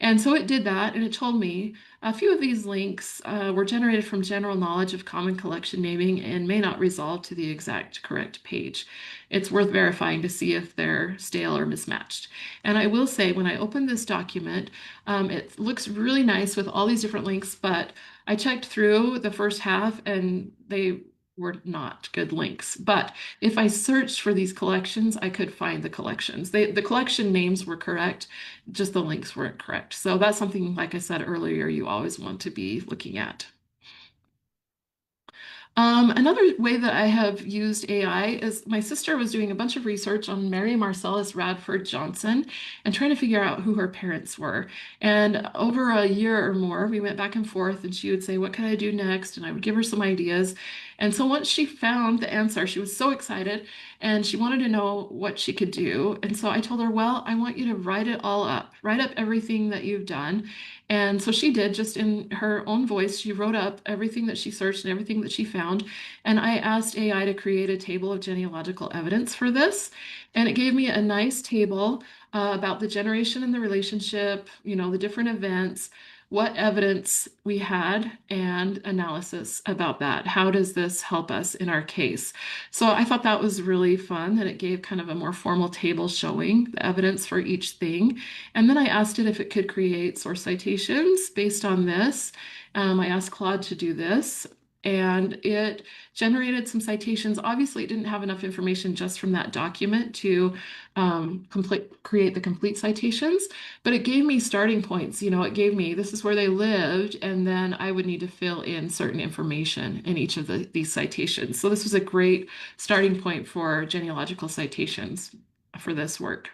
And so it did that, and it told me a few of these links were generated from general knowledge of common collection naming and may not resolve to the exact correct page. It's worth verifying to see if they're stale or mismatched. And I will say, when I opened this document, it looks really nice with all these different links, but I checked through the first half and they were not good links. But if I searched for these collections, I could find the collections. The collection names were correct, just the links weren't correct. So that's something, like I said earlier, you always want to be looking at. Another way that I have used AI is my sister was doing a bunch of research on Mary Marcellus Radford Johnson and trying to figure out who her parents were. And over a year or more, we went back and forth, and she would say, "What can I do next?" And I would give her some ideas. And so once she found the answer, she was so excited and she wanted to know what she could do. And so I told her, "Well, I want you to write it all up, write up everything that you've done." And so she did, just in her own voice. She wrote up everything that she searched and everything that she found. And I asked AI to create a table of genealogical evidence for this. And it gave me a nice table about the generation and the relationship, the different events, what evidence we had, and analysis about that. How does this help us in our case? So I thought that was really fun, that it gave kind of a more formal table showing the evidence for each thing. And then I asked it if it could create source citations based on this. I asked Claude to do this, and it generated some citations. Obviously, it didn't have enough information just from that document to create the complete citations, but it gave me starting points. It gave me this is where they lived, and then I would need to fill in certain information in each of these citations. So this was a great starting point for genealogical citations for this work.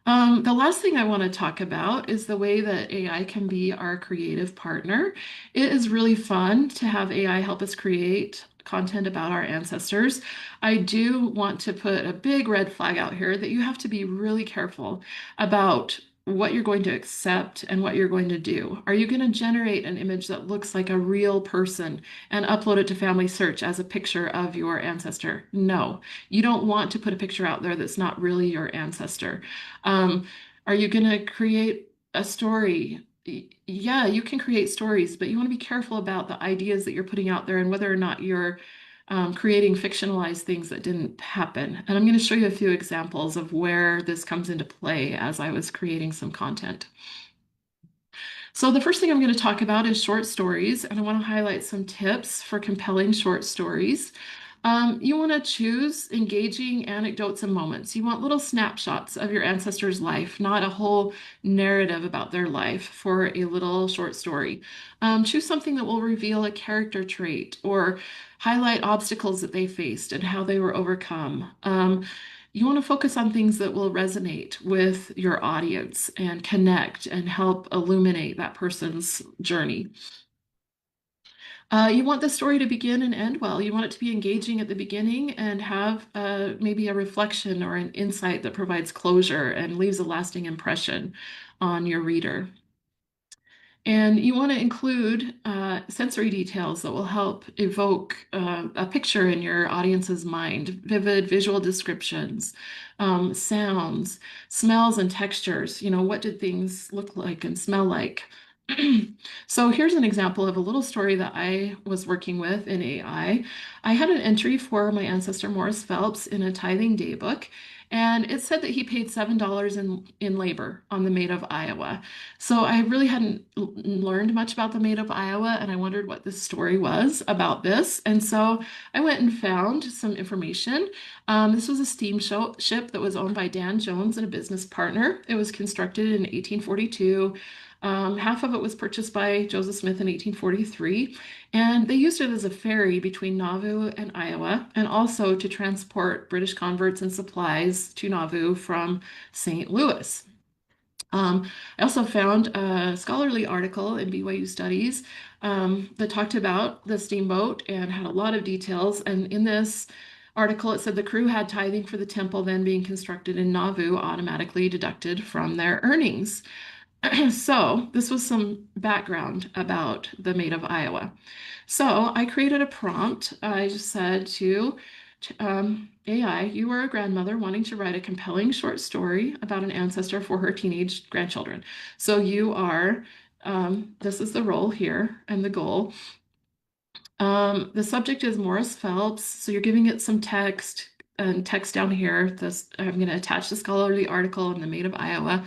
The last thing I want to talk about is the way that AI can be our creative partner. It is really fun to have AI help us create content about our ancestors. I do want to put a big red flag out here that you have to be really careful about what you're going to accept and what you're going to do. Are you going to generate an image that looks like a real person and upload it to FamilySearch as a picture of your ancestor? No, you don't want to put a picture out there that's not really your ancestor. Um, are you going to create a story? Yeah, you can create stories, but you want to be careful about the ideas that you're putting out there and whether or not you're creating fictionalized things that didn't happen. And I'm going to show you a few examples of where this comes into play as I was creating some content. So the first thing I'm going to talk about is short stories, and I want to highlight some tips for compelling short stories. You want to choose engaging anecdotes and moments. You want little snapshots of your ancestor's life, not a whole narrative about their life for a little short story. Choose something that will reveal a character trait or highlight obstacles that they faced and how they were overcome. You want to focus on things that will resonate with your audience and connect and help illuminate that person's journey. You want the story to begin and end well. You want it to be engaging at the beginning and have maybe a reflection or an insight that provides closure and leaves a lasting impression on your reader. And you want to include sensory details that will help evoke a picture in your audience's mind, vivid visual descriptions, sounds, smells, and textures. What did things look like and smell like? So here's an example of a little story that I was working with in AI. I had an entry for my ancestor Morris Phelps in a tithing daybook, and it said that he paid $7 in labor on the Maid of Iowa. So I really hadn't learned much about the Maid of Iowa, and I wondered what this story was about this. And so I went and found some information. This was a steamship that was owned by Dan Jones and a business partner. It was constructed in 1842. Half of it was purchased by Joseph Smith in 1843, and they used it as a ferry between Nauvoo and Iowa, and also to transport British converts and supplies to Nauvoo from St. Louis. I also found a scholarly article in BYU Studies that talked about the steamboat and had a lot of details. And in this article, it said the crew had tithing for the temple then being constructed in Nauvoo automatically deducted from their earnings. So this was some background about the Maid of Iowa. So I created a prompt. I just said to AI, you are a grandmother wanting to write a compelling short story about an ancestor for her teenage grandchildren. So you are, this is the role here and the goal. The subject is Morris Phelps. So you're giving it some text and text down here. I'm going to attach the scholarly article on the Maid of Iowa.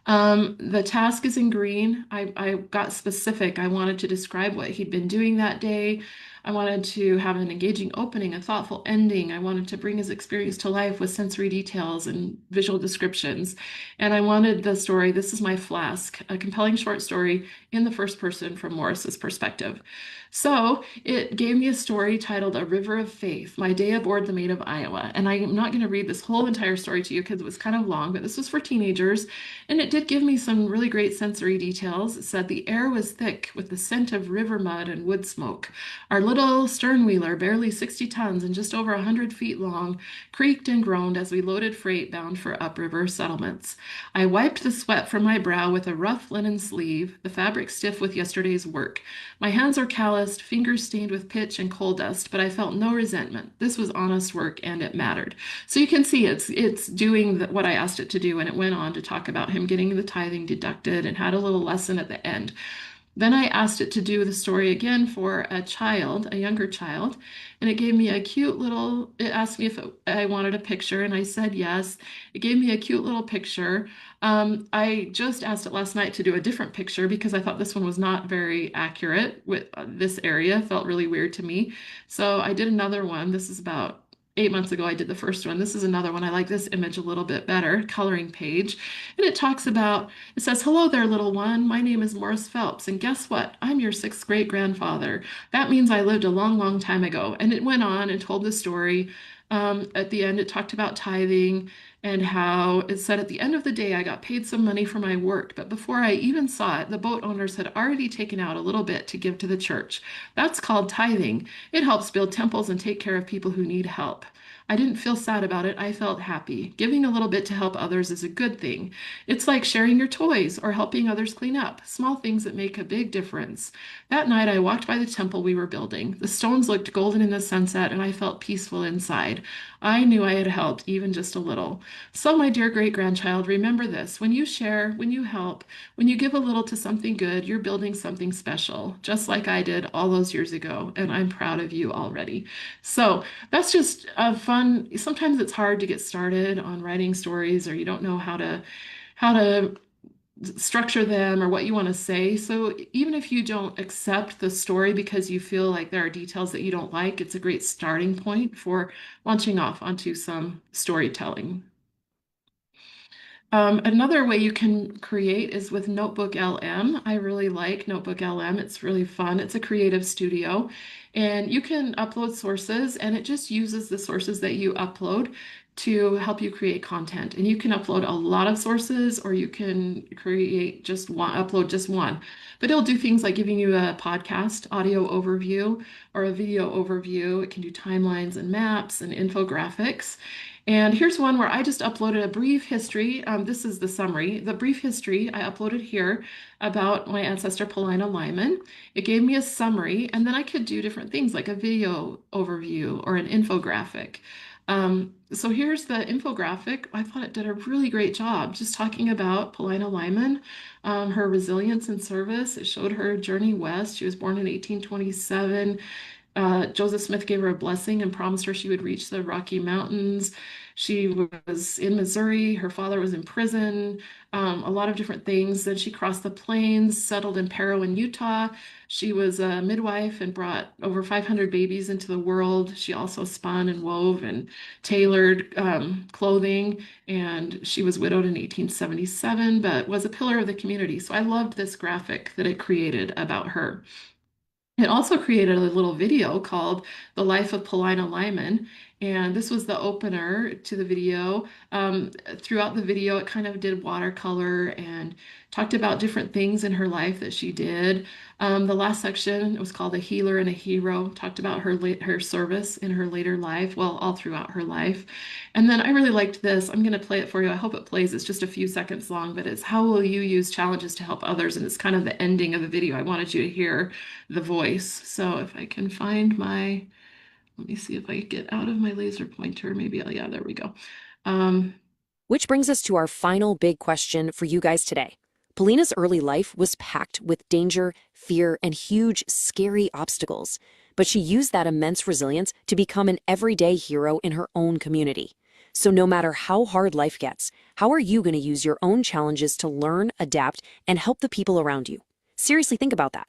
The task is in green. I got specific. I wanted to describe what he'd been doing that day. I wanted to have an engaging opening, a thoughtful ending. I wanted to bring his experience to life with sensory details and visual descriptions. And I wanted the story, this is my flask, a compelling short story in the first person from Morris's perspective. So it gave me a story titled A River of Faith, My Day Aboard the Maid of Iowa. And I'm not going to read this whole entire story to you because it was kind of long, but this was for teenagers. And it did give me some really great sensory details. It said the air was thick with the scent of river mud and wood smoke. Our little sternwheeler, barely 60 tons and just over 100 feet long, creaked and groaned as we loaded freight bound for upriver settlements. I wiped the sweat from my brow with a rough linen sleeve, the fabric stiff with yesterday's work. My hands are calloused, fingers stained with pitch and coal dust, but I felt no resentment. This was honest work and it mattered. So you can see it's doing what I asked it to do, and it went on to talk about him getting the tithing deducted and had a little lesson at the end. Then I asked it to do the story again for a child, a younger child, and it gave me a cute little, it asked me if I wanted a picture, and I said yes. It gave me a cute little picture. I just asked it last night to do a different picture because I thought this one was not very accurate with this area, felt really weird to me. So I did another one. This is about 8 months ago, I did the first one. This is another one. I like this image a little bit better, coloring page. And it talks about, it says, hello there, little one. My name is Morris Phelps. And guess what? I'm your sixth great grandfather. That means I lived a long, long time ago. And it went on and told the story. At the end, it talked about tithing and how it said at the end of the day, I got paid some money for my work. But before I even saw it, the boat owners had already taken out a little bit to give to the church. That's called tithing. It helps build temples and take care of people who need help. I didn't feel sad about it. I felt happy. Giving a little bit to help others is a good thing. It's like sharing your toys or helping others clean up, small things that make a big difference. That night, I walked by the temple we were building. The stones looked golden in the sunset, and I felt peaceful inside. I knew I had helped, even just a little. So, my dear great grandchild, remember this. When you share, when you help, when you give a little to something good, you're building something special, just like I did all those years ago, and I'm proud of you already. So, that's just a fun. Sometimes it's hard to get started on writing stories, or you don't know how to structure them or what you want to say. So even if you don't accept the story because you feel like there are details that you don't like, it's a great starting point for launching off onto some storytelling. Another way you can create is with Notebook LM. I really like Notebook LM. It's really fun. It's a creative studio, and you can upload sources, and it just uses the sources that you upload to help you create content. And you can upload a lot of sources, or you can create just one, upload just one. But it'll do things like giving you a podcast audio overview or a video overview. It can do timelines and maps and infographics. And here's one where I just uploaded a brief history. This is the summary. The brief history I uploaded here about my ancestor Paulina Lyman. It gave me a summary, and then I could do different things like a video overview or an infographic. So here's the infographic. I thought it did a really great job just talking about Paulina Lyman, her resilience and service. It showed her journey west. She was born in 1827. Joseph Smith gave her a blessing and promised her she would reach the Rocky Mountains. She was in Missouri. Her father was in prison, a lot of different things. Then she crossed the plains, settled in Parowan, Utah. She was a midwife and brought over 500 babies into the world. She also spun and wove and tailored clothing. And she was widowed in 1877, but was a pillar of the community. So I loved this graphic that it created about her. It also created a little video called The Life of Paulina Lyman, and this was the opener to the video. Throughout the video, it kind of did watercolor and talked about different things in her life that she did. The last section was called A Healer and a Hero, talked about her service in her later life, well, all throughout her life. And then I really liked this. I'm going to play it for you. I hope it plays. It's just a few seconds long, but it's how will you use challenges to help others? And it's kind of the ending of the video. I wanted you to hear the voice. So if I can find my, let me see if I get out of my laser pointer. Maybe I'll, yeah, there we go. Which brings us to our final big question for you guys today. Paulina's early life was packed with danger, fear, and huge, scary obstacles, but she used that immense resilience to become an everyday hero in her own community. So no matter how hard life gets, how are you going to use your own challenges to learn, adapt, and help the people around you? Seriously, think about that.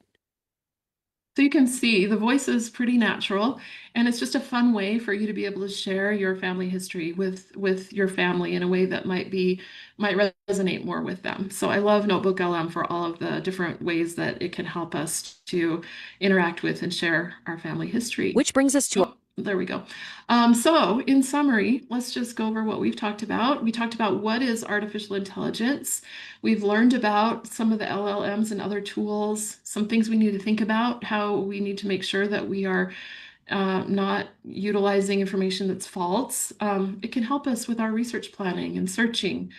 So you can see the voice is pretty natural, and it's just a fun way for you to be able to share your family history with your family in a way that might resonate more with them. So I love Notebook LM for all of the different ways that it can help us to interact with and share our family history. Which brings us to Oh, there we go. So in summary, let's just go over what we've talked about. We talked about what is artificial intelligence. We've learned about some of the LLMs and other tools, some things we need to think about, how we need to make sure that we are not utilizing information that's false. It can help us with our research planning and searching.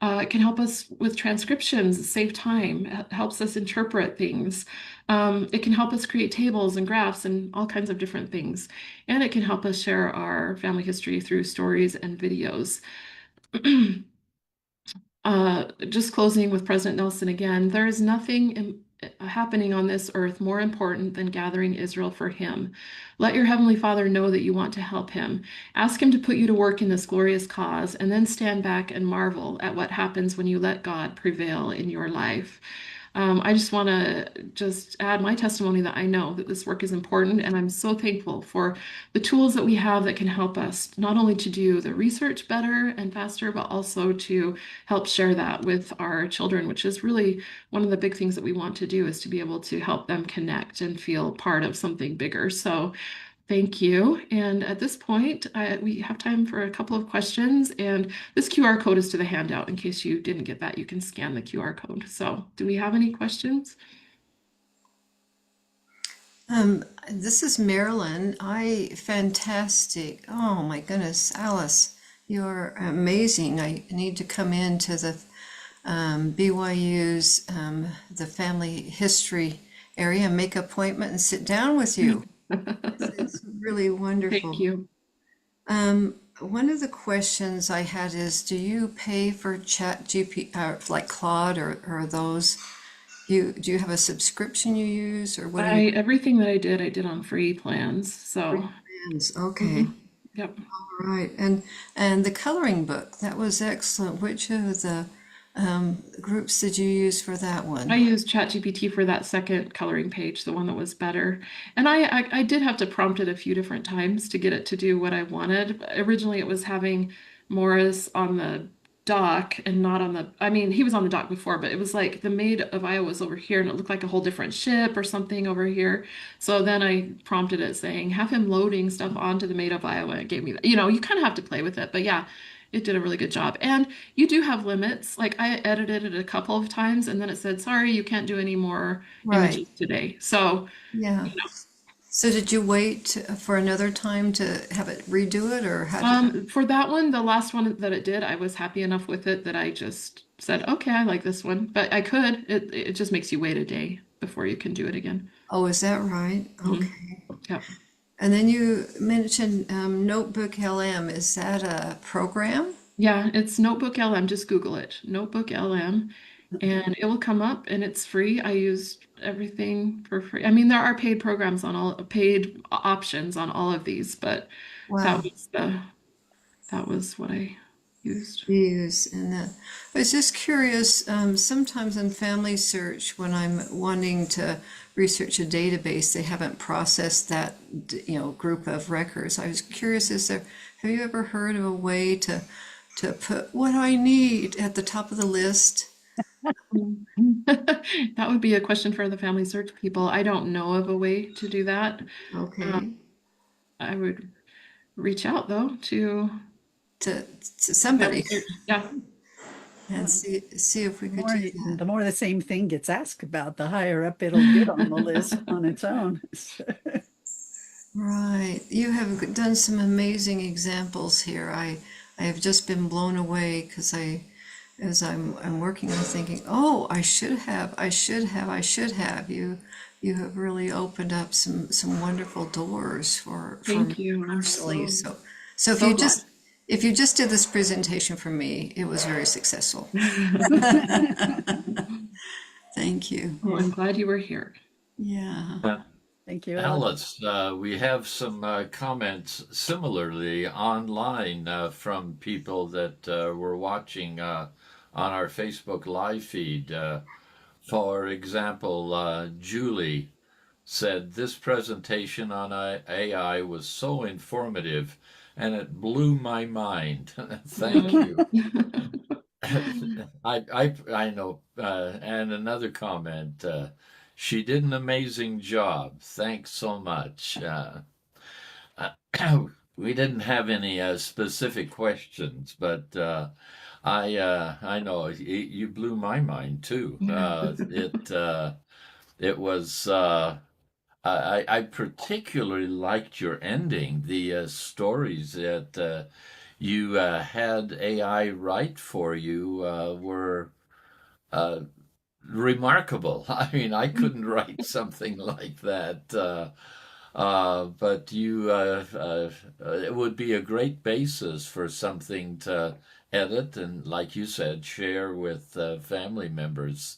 It can help us with transcriptions, save time, helps us interpret things. It can help us create tables and graphs and all kinds of different things. And it can help us share our family history through stories and videos. Just closing with President Nelson again, there is nothing happening on this earth more important than gathering Israel for him. Let your Heavenly Father know that you want to help him. Ask him to put you to work in this glorious cause, and then stand back and marvel at what happens when you let God prevail in your life. I just want to just add my testimony that I know that this work is important, and I'm so thankful for the tools that we have that can help us not only to do the research better and faster, but also to help share that with our children, which is really one of the big things that we want to do, is to be able to help them connect and feel part of something bigger. So thank you. And at this point, we have time for a couple of questions. And this QR code is to the handout. In case you didn't get that, you can scan the QR code. So do we have any questions? This is Marilyn. Fantastic. Oh my goodness, Alice, you're amazing. I need to come into the BYU's the family history area and make an appointment and sit down with you. It's really wonderful. Thank you. One of the questions I had is, do you pay for ChatGPT, like Claude or those? Do you have a subscription you use, or what do you? Everything that I did on free plans. So Okay. yep. All right. And the coloring book, that was excellent. Which of the groups did you use for that I one? used ChatGPT for that second coloring page, the one that was better. And I did have to prompt it a few different times to get it to do what I wanted. Originally, it was having Morris on the dock and not on the, I mean, he was on the dock before, but it was like the Maid of Iowa was over here and it looked like a whole different ship or something over here. So then I prompted it saying, have him loading stuff onto the Maid of Iowa. It gave me that. You kind of have to play with it. But yeah, it did a really good job. And you do have limits. Like I edited it a couple of times and then it said, sorry, you can't do any more Right. images today. So, Yeah. you know, So did you wait for another time to have it redo it, or how did? for that one, the last one that it did, I was happy enough with it that I just said, okay, I like this one. But I could. It just makes you wait a day before you can do it again. Oh, is that right? Mhm. Okay. Yep. And then you mentioned Notebook LM. Is that a program? Yeah, it's Notebook LM. Just Google it, Notebook LM, and it will come up and it's free. I used everything for free. I mean, there are paid programs on all paid options on all of these, but that Wow. was the that was what I used. Views and that. I was just curious. Sometimes in Family Search, when I'm wanting to research a database, they haven't processed that group of records. I was curious. Have you ever heard of a way to put what I need at the top of the list? That would be a question for the Family Search people. I don't know of a way to do that. Um, Okay. I would reach out though to To Family somebody Search. Yeah. and see if we could do that. The more the same thing gets asked about, the higher up it'll get on the list on its own. Right. You have done some amazing examples here. I have just been blown away because as I'm working, I'm thinking, oh, I should have. You have really opened up some wonderful doors for me Thank you. I'm personally. So so glad. if you just did this presentation for me, it was very successful. Thank you. Well, I'm glad you were here. Yeah. Thank you, Alice. Alice, we have some comments similarly online from people that were watching on our Facebook live feed. For example, Julie said, this presentation on AI was so informative and it blew my mind. Thank you. I know. And another comment, she did an amazing job. Thanks so much. We didn't have any specific questions, but I know you blew my mind too. It was I particularly liked your ending, the stories that you had AI write for you were uh, remarkable. I mean, I couldn't write something like that. But it would be a great basis for something to edit and, like you said, share with family members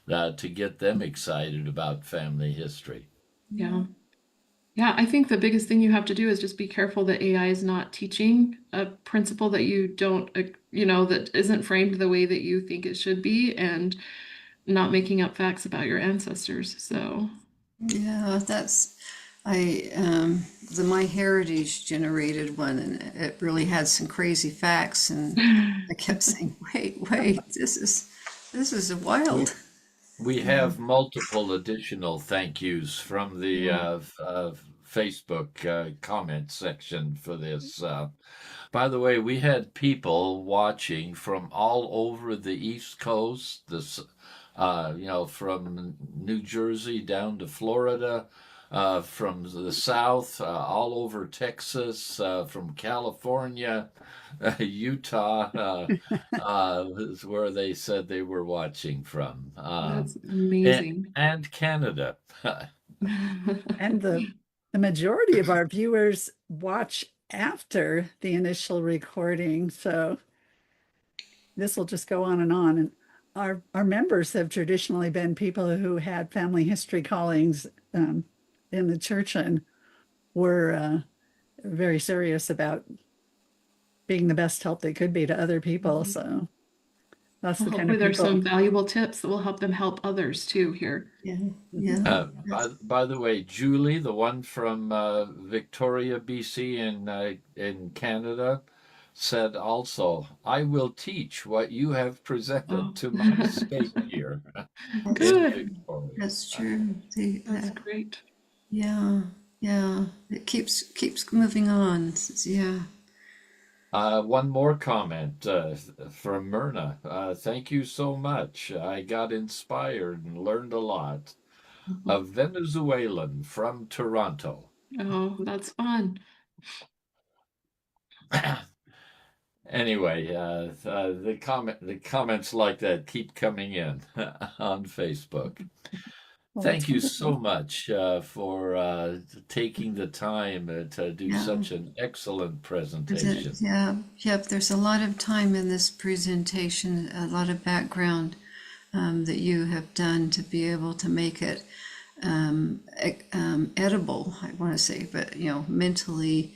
to get them excited about family history. Yeah. Yeah, I think the biggest thing you have to do is just be careful that AI is not teaching a principle that you don't, that isn't framed the way that you think it should be and not making up facts about your ancestors. So, Yeah, that's I the My Heritage generated one, and it really had some crazy facts, and I kept saying, wait, this is We wild. we have multiple additional thank yous from the yeah. Facebook comment section for this. By the way, we had people watching from all over the East Coast, from New Jersey down to Florida, from the South, all over Texas, from California, Utah, is where they said they were watching from, That's and, amazing. and Canada. And the majority of our viewers watch after the initial recording, so this will just go on and on. And our members have traditionally been people who had family history callings in the church and were very serious about being the best help they could be to other people. So That's Well, the kind hopefully of there's people. some valuable tips that will help them help others too here. Yeah, Mm-hmm. yeah. By the way, Julie, the one from Victoria, BC, in Canada, said also, "I will teach what you have presented Oh, to my state here That's in good. Victoria." that's true. That's great. Yeah, yeah. It keeps moving on. Yeah. One more comment from Myrna. Thank you so much. I got inspired and learned a lot. A Venezuelan from Toronto. Oh, that's fun. Anyway, the comments like that keep coming in on Facebook. Well, that's Thank you so wonderful. much for taking the time to do Yeah. such an excellent presentation. Yeah. Yep. There's a lot of time in this presentation, a lot of background that you have done to be able to make it edible, I want to say, but mentally,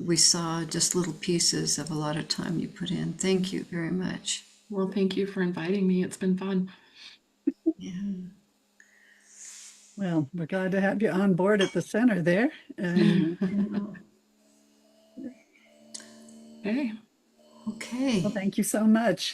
we saw just little pieces of a lot of time you put in. Thank you very much. Well, thank you for inviting me. It's been fun. Yeah. Well, we're glad to have you on board at the center there. And Okay. Okay. well, thank you so much.